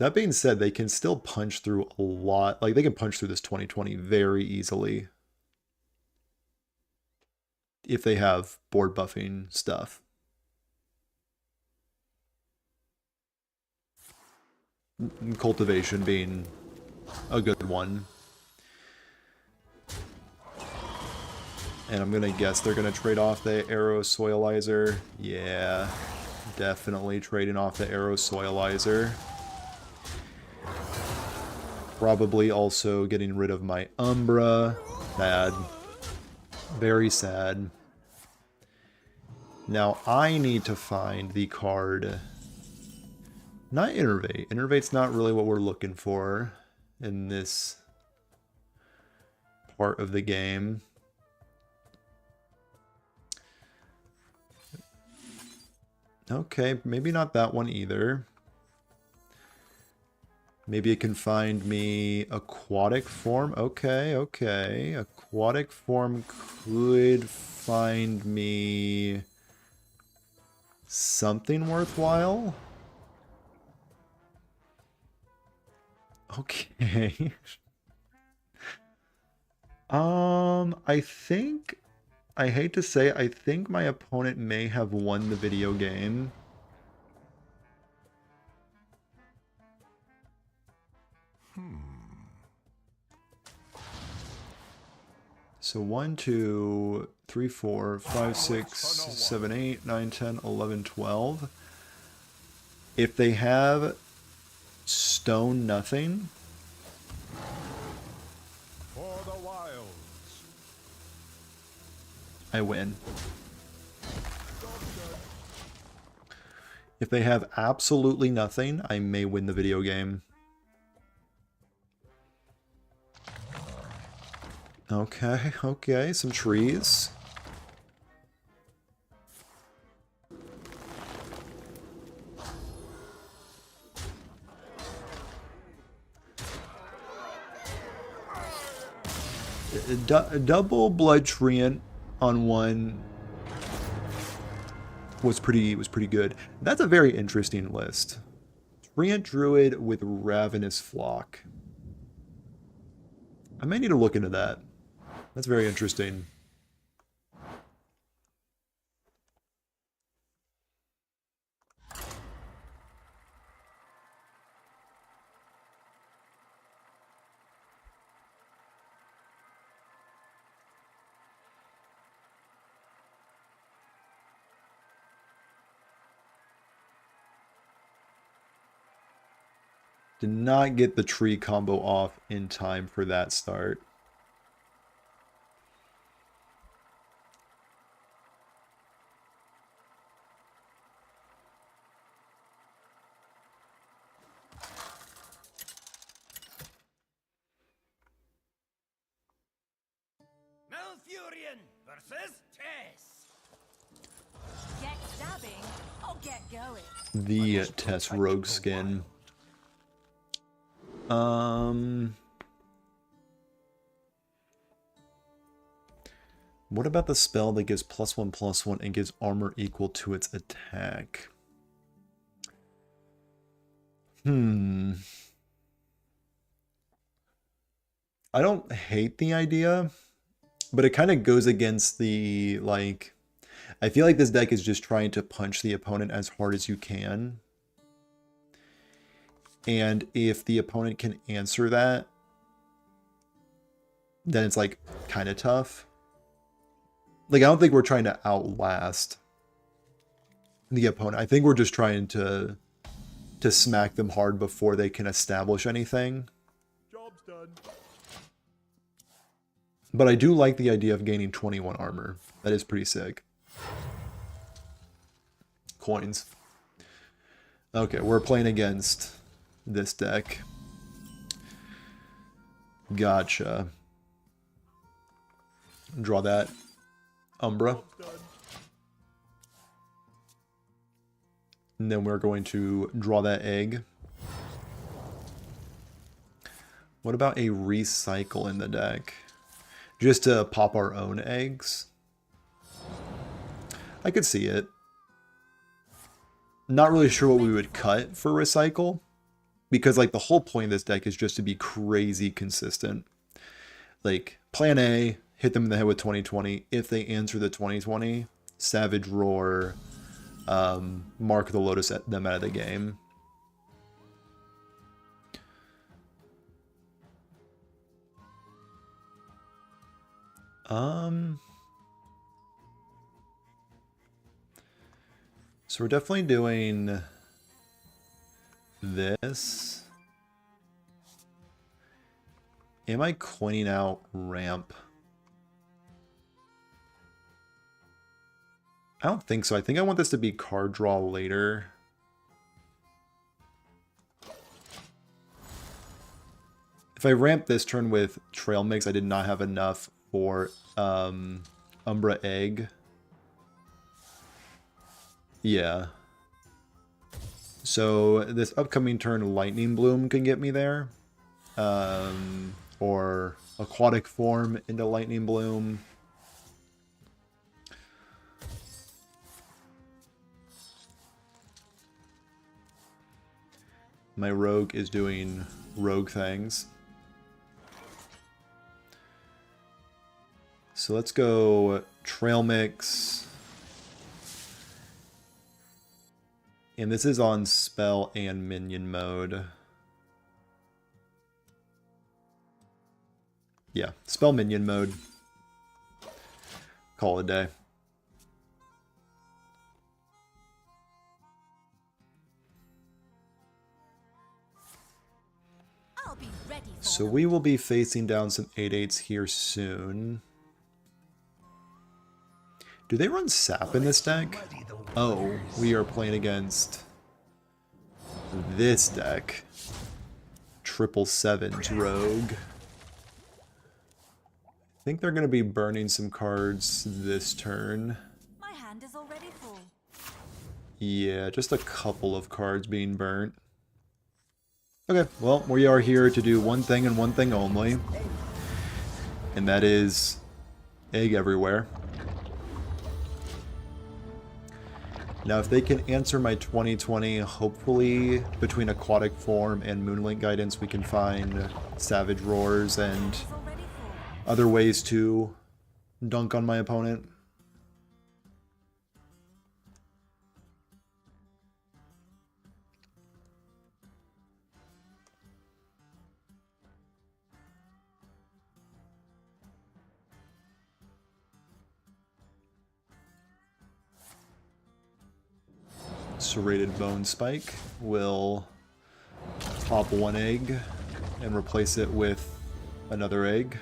A: That being said, they can still punch through a lot. Like, they can punch through this 2020 very easily. If they have board buffing stuff. Cultivation being a good one. And I'm gonna guess they're gonna trade off the Arrow Soilizer. Yeah, definitely trading off the Arrow Soilizer. Probably also getting rid of my Umbra. Sad. Very sad. Now I need to find the card. Not Innervate. Innervate's not really what we're looking for in this part of the game. Okay, maybe not that one either. Maybe it can find me Aquatic Form. Okay, okay. Aquatic Form could find me something worthwhile. Okay. I think, I hate to say, I think my opponent may have won the video game. So 1, 2, 3, 4, 5, 6, 7, 8, 9, 10, 11, 12. If they have stone nothing,
B: For the wilds.
A: I win. If they have absolutely nothing, I may win the video game. Okay, okay, some trees. Double Blood Treant on one was pretty good. That's a very interesting list. Treant Druid with Ravenous Flock. I may need to look into that. That's very interesting. Did not get the tree combo off in time for that start.
C: Malfurion versus Tess.
D: Get stabbing or get going.
A: The Tess Rogue skin. What about the spell that gives +1/+1 and gives armor equal to its attack? I don't hate the idea, but it kind of goes against the, like, I feel like this deck is just trying to punch the opponent as hard as you can. And if the opponent can answer that, then it's like kind of tough. Like, I don't think we're trying to outlast the opponent. I think we're just trying to smack them hard before they can establish anything.
B: Job's done.
A: But I do like the idea of gaining 21 armor. That is pretty sick. Coins. Okay, we're playing against this deck. Gotcha. Draw that Umbra. And then we're going to draw that egg. What about a recycle in the deck? Just to pop our own eggs? I could see it. Not really sure what we would cut for recycle. Because like the whole point of this deck is just to be crazy consistent. Like plan A, hit them in the head with 2020. If they answer the 2020, Savage Roar, Mark the Lotus at them out of the game. So we're definitely doing this. Am I coining out ramp? I don't think so. I think I want this to be card draw later. If I ramp this turn with Trail Mix, I did not have enough for Umbra Egg. Yeah. So this upcoming turn, Lightning Bloom can get me there. Or Aquatic Form into Lightning Bloom. My Rogue is doing Rogue things. So let's go Trail Mix. And this is on spell and minion mode. Yeah, spell minion mode. Call it a day.
D: I'll be ready for
A: So
D: them.
A: we will be facing down some 8/8s here soon. Do they run Sap in this deck? Oh, we are playing against this deck. 777's Rogue. I think they're going to be burning some cards this turn.
D: My hand is already full.
A: Yeah, just a couple of cards being burnt. Okay, well, we are here to do one thing and one thing only. And that is egg everywhere. Now, if they can answer my 2020, hopefully between Aquatic Form and Moonlight Guidance, we can find Savage Roars and
D: It's already full.
A: other ways to dunk on my opponent. Serrated Bone Spike will pop one egg and replace it with another egg.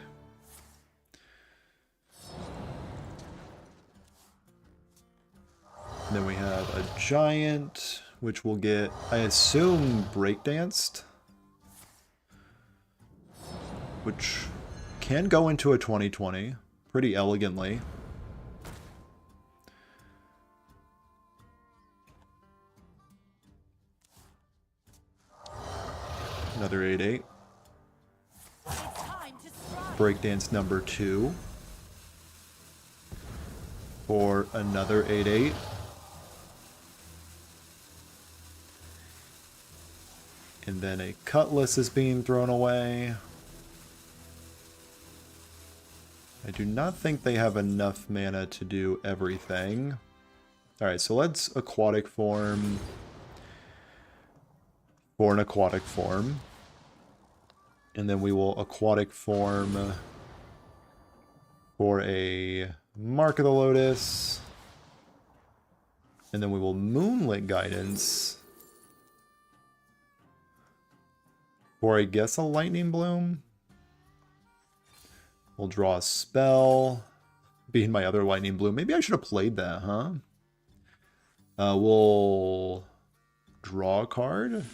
A: And then we have a giant, which will get, I assume, breakdanced, which can go into a 2020 pretty elegantly. Another 8/8.
D: It's time to strike.
A: Breakdance number 2. For another 8/8. And then a Cutlass is being thrown away. I do not think they have enough mana to do everything. Alright, so let's Aquatic Form for an Aquatic Form. And then we will Aquatic Form for a Mark of the Lotus. And then we will Moonlit Guidance for, I guess, a Lightning Bloom. We'll draw a spell, being my other Lightning Bloom. Maybe I should have played that, huh? We'll draw a card.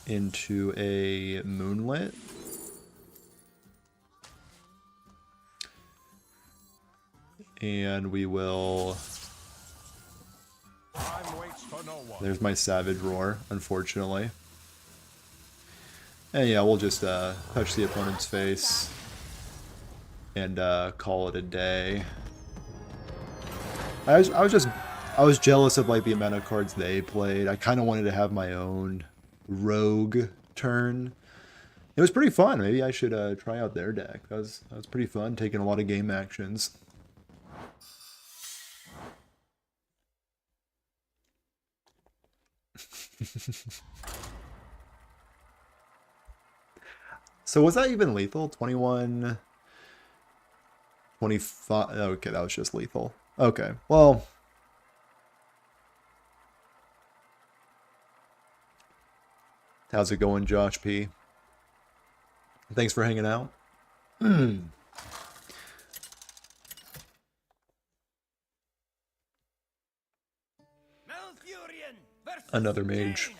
A: Into a Moonlit. And we will...
B: Time waits for no one.
A: There's my Savage Roar, unfortunately. And yeah, we'll just touch the opponent's face and call it a day. I was just I was jealous of like the amount of cards they played. I kind of wanted to have my own rogue turn. It was pretty fun. Maybe I should try out their deck. That was pretty fun, taking a lot of game actions. So was that even lethal? 21, 25. Okay, that was just lethal. Okay, well. How's it going, Josh P? Thanks for hanging out.
C: Malfurion versus
A: Another mage.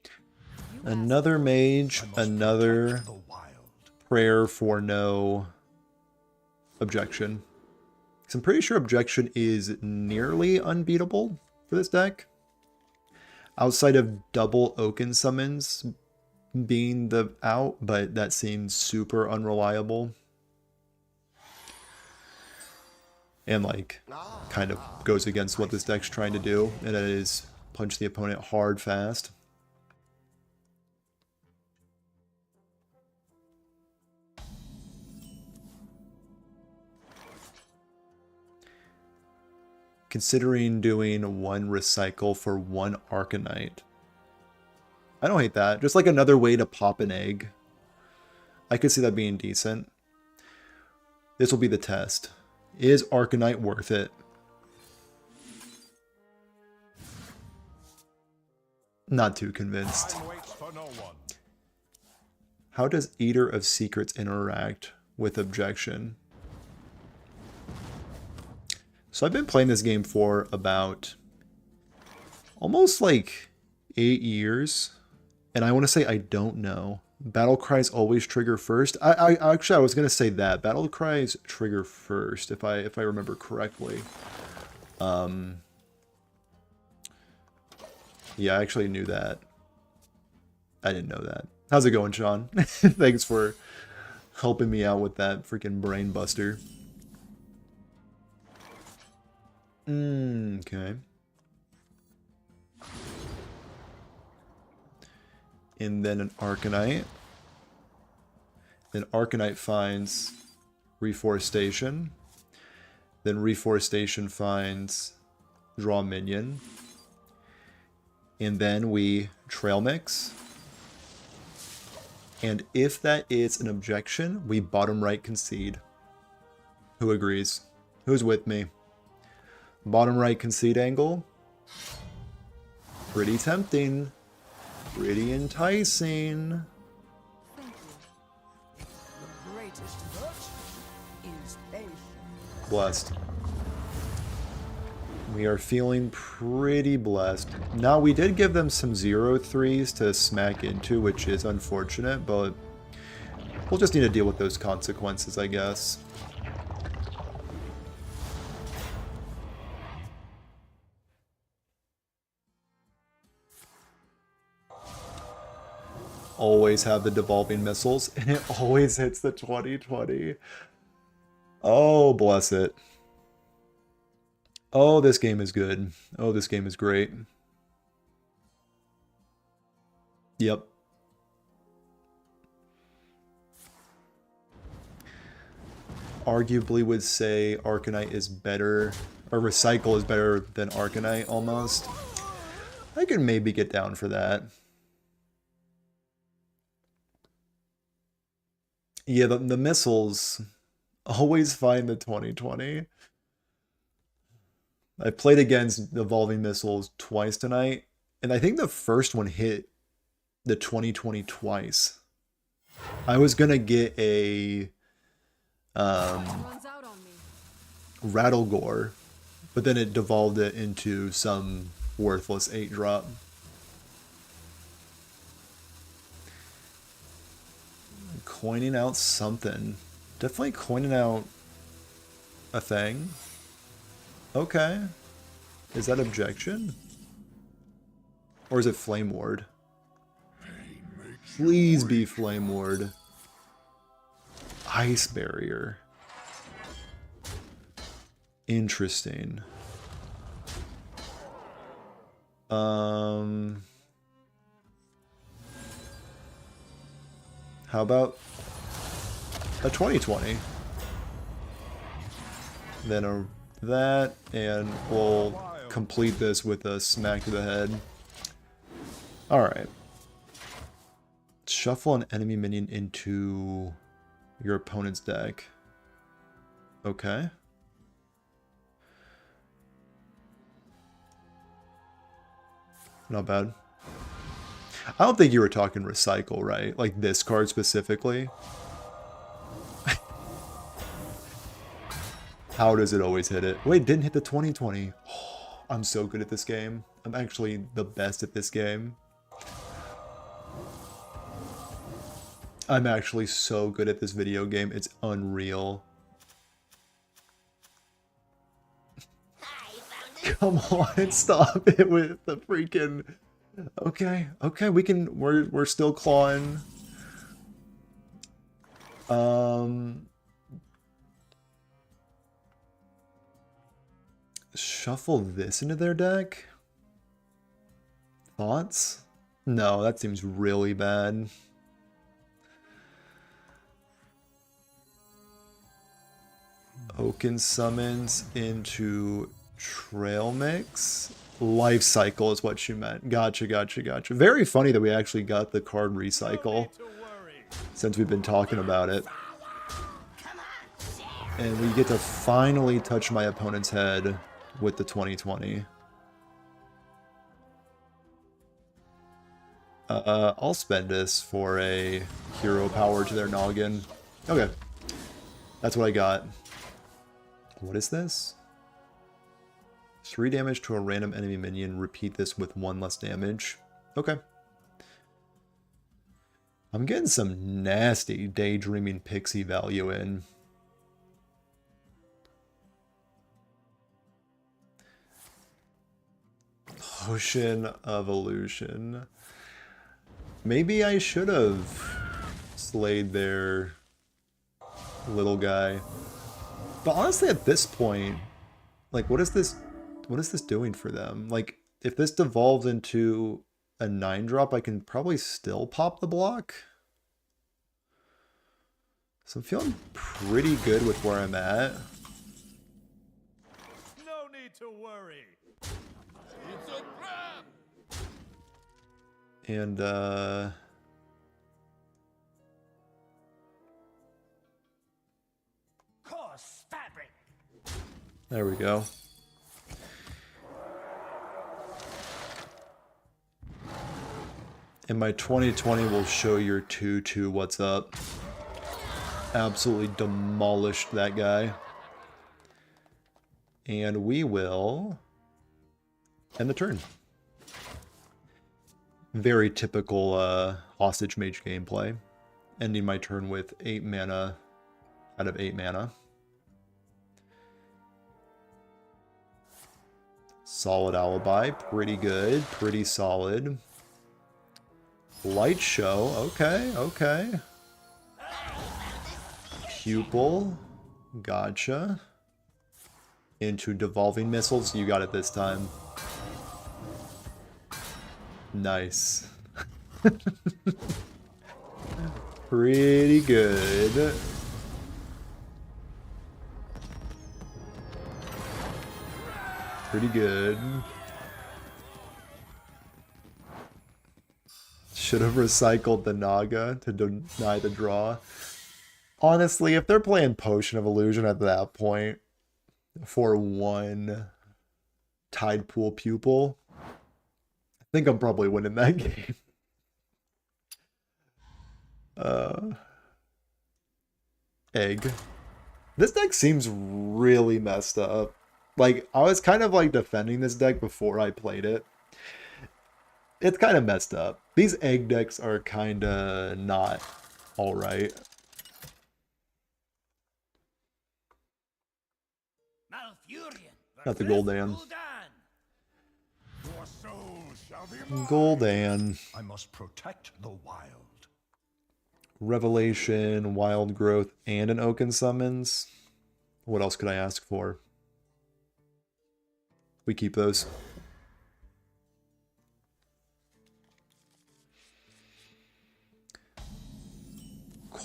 C: Jaina.
A: Another mage,
B: I must
A: another
B: protect the wild.
A: prayer for no objection. 'Cause I'm pretty sure objection is nearly unbeatable for this deck. Outside of double Oaken summons being the out, but that seems super unreliable. And like, kind of goes against what this deck's trying to do, and that is punch the opponent hard fast. Considering doing one recycle for one Arcanite. I don't hate that. Just like another way to pop an egg. I could see that being decent. This will be the test. Is Arcanite worth it? Not too convinced.
B: Time waits for no one.
A: How does Eater of Secrets interact with objection? So I've been playing this game for about almost like 8 years, and I want to say I don't know. Battle cries always trigger first. I actually I was gonna say that battle cries trigger first if I remember correctly. Yeah, I actually knew that. I didn't know that. How's it going, Sean? Thanks for helping me out with that freaking brain buster. Okay. And then an Arcanite. Then Arcanite finds Reforestation. Then Reforestation finds Draw Minion. And then we Trail Mix. And if that is an objection, we bottom right concede. Who agrees? Who's with me? Bottom right concede angle. Pretty tempting. Pretty enticing.
D: Thank you.
C: The greatest virtue is patience.
A: Blessed. We are feeling pretty blessed. Now, we did give them some 0-3s to smack into, which is unfortunate, but we'll just need to deal with those consequences, I guess. Always have the devolving missiles, and it always hits the 2020. Oh, bless it. Oh, this game is good. Oh, this game is great. Yep. Arguably would say Arcanite is better, or Recycle is better than Arcanite almost. I could maybe get down for that. Yeah, the missiles always find the 2020. I played against Evolving Missiles twice tonight, and I think the first one hit the 2020 twice. I was gonna get a
D: Runs out on me.
A: Rattlegore, but then it devolved it into some worthless 8-drop. Coining out something. Definitely coining out a thing. Okay. Is that objection? Or is it Flame Ward? Please be Flame Ward. Ice Barrier. How about a 2020? Then that, and we'll complete this with a smack to the head. Alright. Shuffle an enemy minion into your opponent's deck. Okay. Not bad. I don't think you were talking recycle, right? Like this card specifically. How does it always hit it? Wait, didn't hit the 2020. Oh, I'm so good at this game. I'm actually the best at this game. I'm actually so good at this video game. It's unreal. Come on, stop it with the freaking... Okay, okay, we're still clawing. Shuffle this into their deck? Thoughts? No, that seems really bad. Oaken summons into Trail Mix? Life Cycle is what you meant. Gotcha, gotcha, gotcha. Very funny that we actually got the card recycle since we've been talking about it. And we get to finally touch my opponent's head with the 2020. I'll spend this for a hero power to their noggin. Okay. That's what I got. What is this? 3 damage to a random enemy minion. Repeat this with 1 less damage. Okay. I'm getting some nasty Daydreaming Pixie value in. Potion of Illusion. Maybe I should have slayed their little guy. But honestly, at this point, like, what is this doing for them? Like, if this devolves into a 9-drop, I can probably still pop the block. So I'm feeling pretty good with where I'm at.
B: No need to worry. It's a trap.
A: And
B: Coarse fabric.
A: there we go. And my 2020 will show your 2/2 what's up. Absolutely demolished that guy. And we will end the turn. Very typical Hostage Mage gameplay. Ending my turn with 8 mana out of 8 mana. Solid Alibi, pretty good, pretty solid. Light Show, okay, okay. Pupil, gotcha. Into Devolving Missiles, you got it this time. Nice. Pretty good. Pretty good. Should have recycled the Naga to deny the draw. Honestly, if they're playing Potion of Illusion at that point for 1 Tide Pool Pupil, I think I'm probably winning that game. Egg. This deck seems really messed up. Like, I was kind of like defending this deck before I played it. It's kind of messed up. These egg decks are kind of not alright. Not the Gul'dan.
B: Your soul shall be mine.
A: Gul'dan.
B: I must protect the wild.
A: Revelation, Wild Growth, and an Oaken Summons. What else could I ask for? We keep those.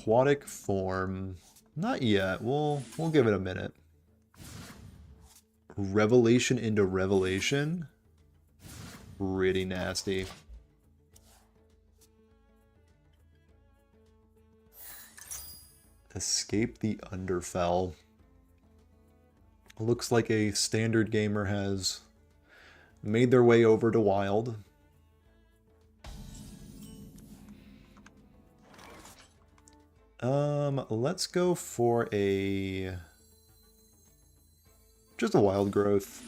A: aquatic form. Not yet. We'll give it a minute. Revelation into Revelation. Pretty nasty. Escape the Underfell. Looks like a standard gamer has made their way over to Wild. Let's go for just a Wild Growth.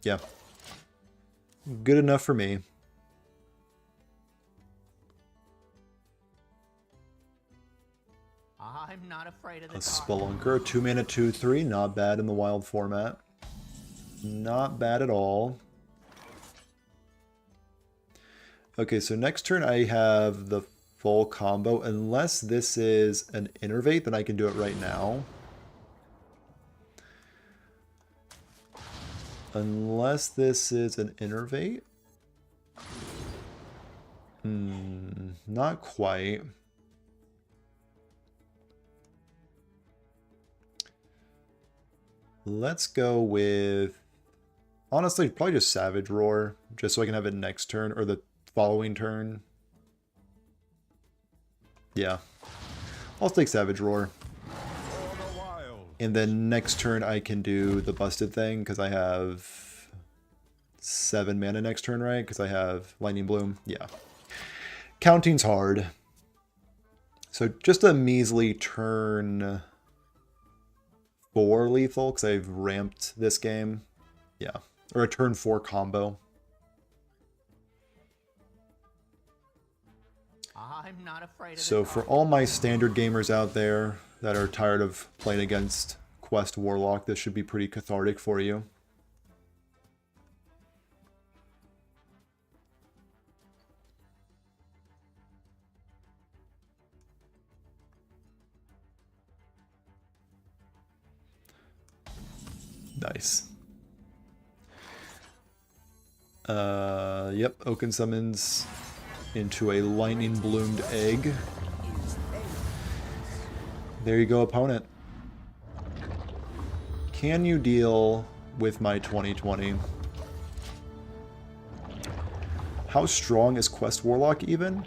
A: Yeah. Good enough for me.
F: I'm not afraid of the
A: A
F: dark.
A: Spelunker, 2-mana, 2/3, not bad in the Wild format. Not bad at all. Okay, so next turn I have the full combo. Unless this is an Innervate, then I can do it right now. Unless this is an Innervate. Not quite. Let's go with, honestly, probably just Savage Roar, just so I can have it next turn, or the following turn. Yeah. I'll take Savage Roar.
B: For the wild.
A: And then next turn I can do the Busted thing, because I have 7 mana next turn, right? Because I have Lightning Bloom. Yeah. Counting's hard. So just a measly turn 4 lethal, because I've ramped this game. Yeah. Or a turn 4 combo.
F: I'm not afraid of
A: So
F: the
A: for
F: dark.
A: all my standard gamers out there that are tired of playing against Quest Warlock, this should be pretty cathartic for you. Nice. Yep, Oaken summons into a lightning bloomed egg. There you go, opponent. Can you deal with my 2020? How strong is Quest Warlock even?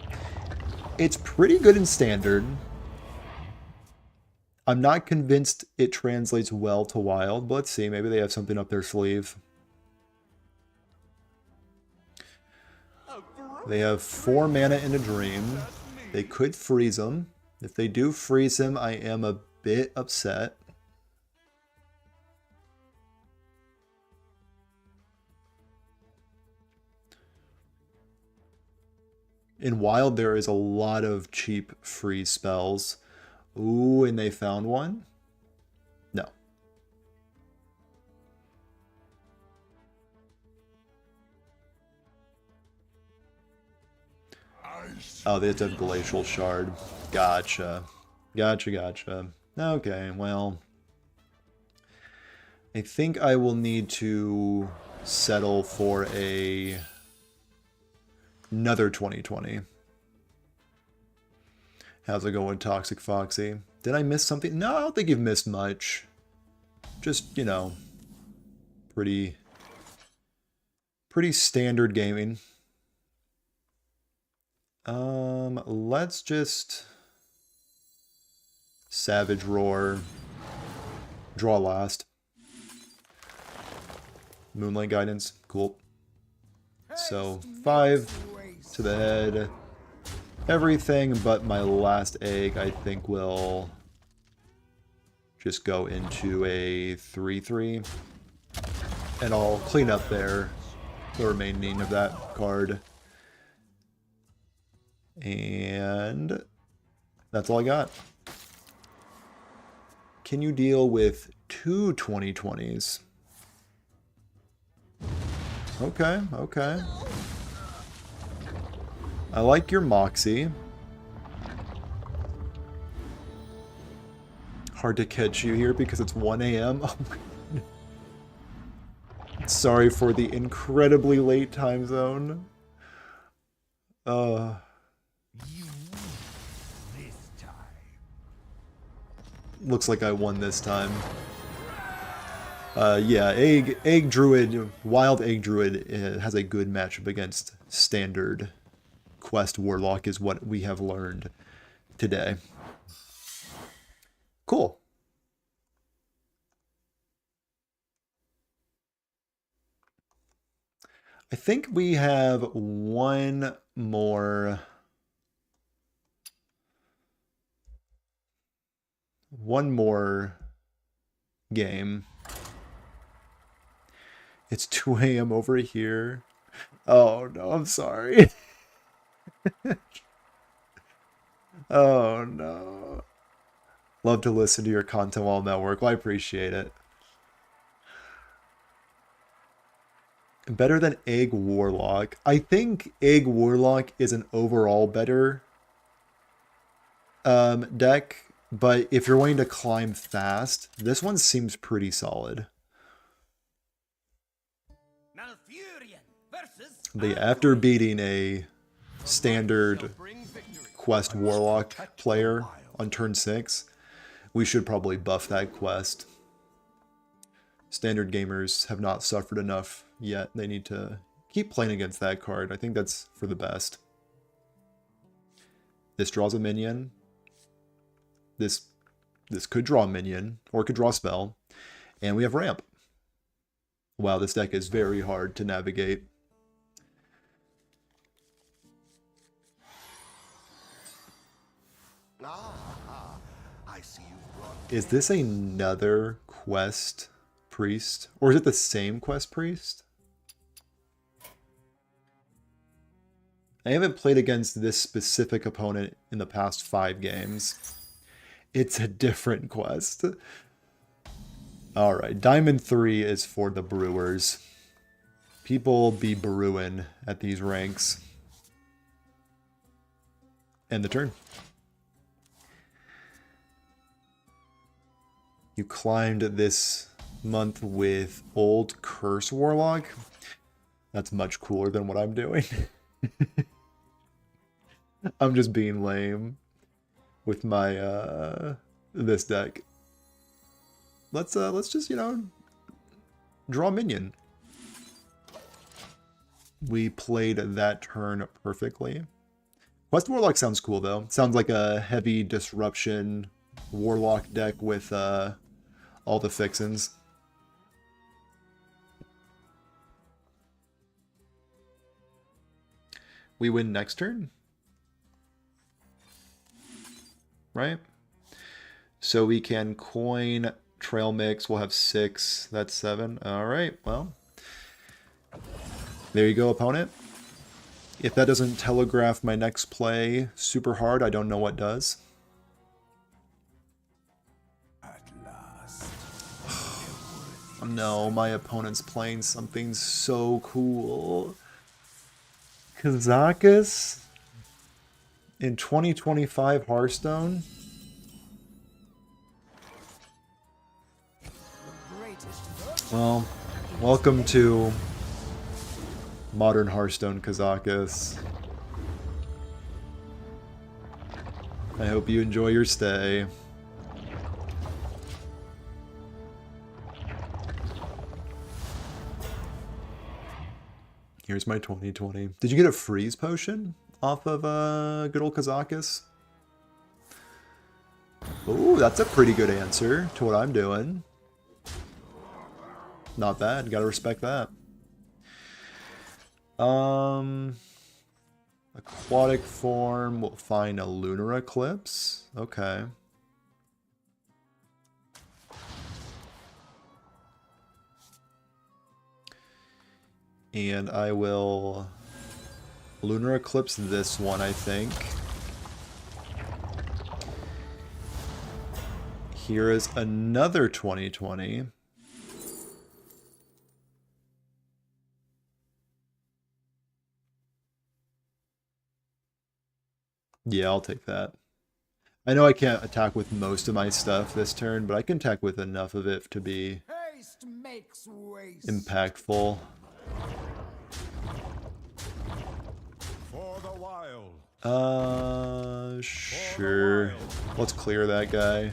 A: It's pretty good in standard. I'm not convinced it translates well to Wild, but let's see. Maybe they have something up their sleeve. They have 4 mana in a Dream. They could freeze him. If they do freeze him, I am a bit upset. In Wild, there is a lot of cheap freeze spells. Ooh, and they found one? No. Oh, they have to have Glacial Shard. Gotcha. Gotcha. Okay, well. I think I will need to settle for another 2020. How's it going, Toxic Foxy? Did I miss something? No, I don't think you've missed much. Just, you know, pretty standard gaming. Let's just Savage Roar, draw last. Moonlight Guidance, cool. So 5 to the head. Everything but my last egg, I think, will just go into a 3/3. And I'll clean up the remaining of that card. And that's all I got. Can you deal with 2 2020s? Okay. I like your Moxie. Hard to catch you here because it's 1 a.m. Oh my God. Sorry for the incredibly late time zone.
B: You win this time.
A: Looks like I won this time. Yeah, Egg Druid, Wild Egg Druid has a good matchup against Standard Quest Warlock is what we have learned today. Cool. I think we have one more game. It's 2 a.m. over here. Oh no, I'm sorry. Oh no. Love to listen to your content while I'm at work. Well, I appreciate it. Better than Egg Warlock. I think Egg Warlock is an overall better deck, but if you're wanting to climb fast, this one seems pretty solid. But after beating a standard quest Warlock player on turn 6, we should probably buff that quest. Standard gamers have not suffered enough yet. They need to keep playing against that card. I think that's for the best. This draws a minion. This could draw a minion, or it could draw a spell. And we have ramp. Wow, this deck is very hard to navigate.
B: I see you've brought
A: Is this another quest priest? Or is it the same quest priest? I haven't played against this specific opponent in the past 5 games. It's a different quest. Alright, Diamond 3 is for the brewers. People be brewing at these ranks. End the turn. You climbed this month with Old Curse Warlock. That's much cooler than what I'm doing. I'm just being lame with my this deck. Let's just, you know, draw a minion. We played that turn perfectly. Quest Warlock sounds cool though. Sounds like a heavy disruption Warlock deck with all the fixins. We win next turn? Right? So we can coin Trail Mix. We'll have 6. That's 7. Alright, well. There you go, opponent. If that doesn't telegraph my next play super hard, I don't know what does.
B: at last.
A: No, my opponent's playing something so cool. Kazakus in 2025 Hearthstone. Well, welcome to modern Hearthstone, Kazakus. I hope you enjoy your stay. Here's my 2020. Did you get a freeze potion off of good old Kazakus? Ooh, that's a pretty good answer to what I'm doing. Not bad, gotta respect that. Aquatic form, we'll find a lunar eclipse. Okay. And I will lunar eclipse this one, I think. Here is another 2020. Yeah, I'll take that. I know I can't attack with most of my stuff this turn, but I can attack with enough of it to be
C: Haste makes waste.
A: impactful.
B: For the wild.
A: Sure. Let's clear that guy.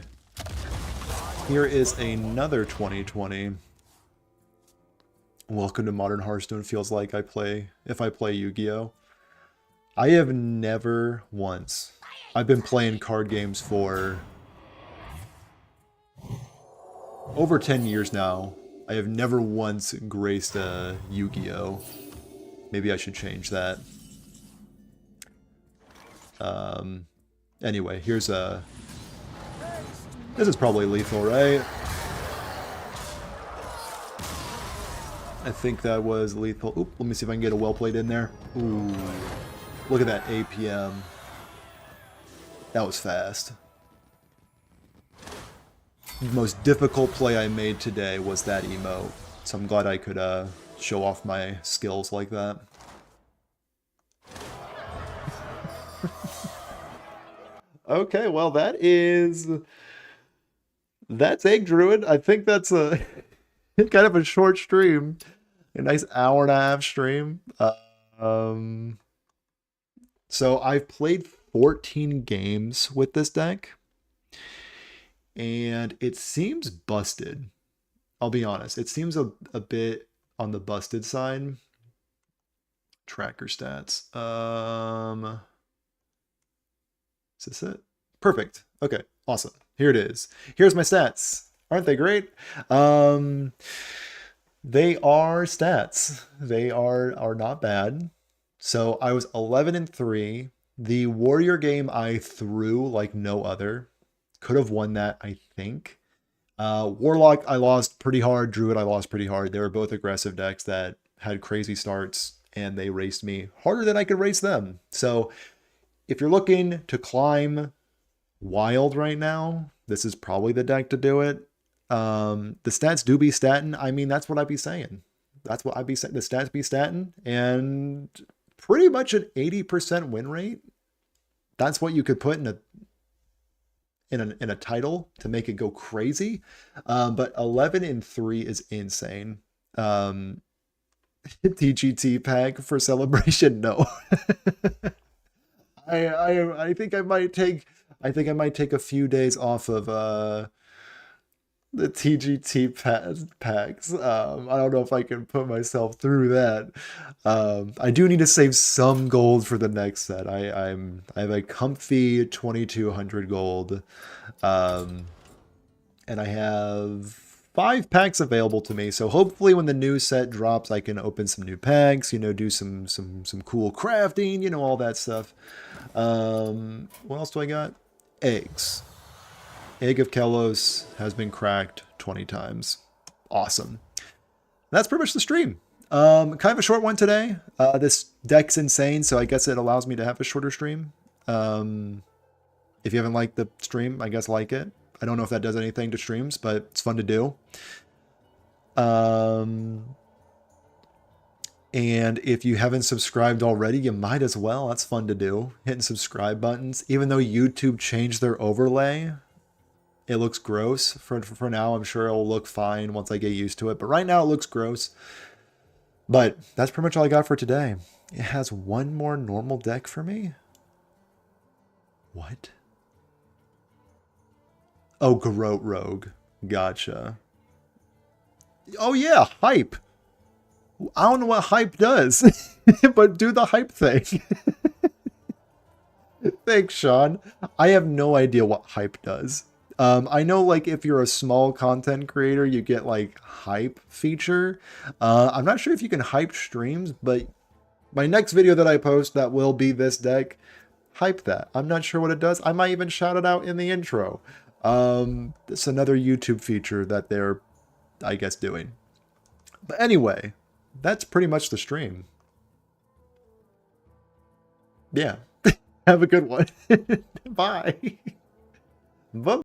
A: Here is another 2020. Welcome to Modern Hearthstone feels like if I play Yu-Gi-Oh! I have never once. I've been playing card games for over 10 years now. I have never once graced a Yu-Gi-Oh! Maybe I should change that. Anyway, here's a... This is probably lethal, right? I think that was lethal. Oop, let me see if I can get a well played in there. Ooh. Look at that APM. That was fast. The most difficult play I made today was that emote. So I'm glad I could show off my skills like that. Okay, well that's Egg Druid. I think that's a kind of a short stream. A nice hour and a half stream. So I've played 14 games with this deck. And it seems busted. I'll be honest. It seems a bit on the busted side. Tracker stats. Is this it? Perfect. Okay, awesome. Here it is. Here's my stats. Aren't they great? They are stats. They are not bad. So I was 11-3. The Warrior game I threw like no other. Could have won that, I think. Warlock, I lost pretty hard. Druid, I lost pretty hard. They were both aggressive decks that had crazy starts, and they raced me harder than I could race them. So if you're looking to climb wild right now, this is probably the deck to do it. The stats do be statin. I mean, that's what I'd be saying. That's what I'd be saying. The stats be statin, and pretty much an 80% win rate. That's what you could put in a title to make it go crazy. But 11-3 is insane. TGT pack for celebration? No. I think I might take a few days off of the TGT packs. I don't know if I can put myself through that. I do need to save some gold for the next set. I have a comfy 2200 gold, and I have 5 packs available to me. So hopefully when the new set drops, I can open some new packs. You know, do some cool crafting. You know, all that stuff. What else do I got? Eggs. Egg of Kelos has been cracked 20 times. Awesome. That's pretty much the stream. Kind of a short one today. This deck's insane, so I guess it allows me to have a shorter stream. If you haven't liked the stream, I guess like it. I don't know if that does anything to streams, but it's fun to do. And if you haven't subscribed already, you might as well. That's fun to do. Hitting subscribe buttons. Even though YouTube changed their overlay, it looks gross. For now, I'm sure it'll look fine once I get used to it. But right now, it looks gross. But that's pretty much all I got for today. It has one more normal deck for me? What? Oh, Garrote Rogue. Gotcha. Oh yeah, hype. I don't know what hype does, but do the hype thing. Thanks, Sean. I have no idea what hype does. I know, like, if you're a small content creator, you get, like, hype feature. I'm not sure if you can hype streams, but my next video that I post that will be this deck, hype that. I'm not sure what it does. I might even shout it out in the intro. It's another YouTube feature that they're, I guess, doing. But anyway, that's pretty much the stream. Yeah. Have a good one. Bye. Bye.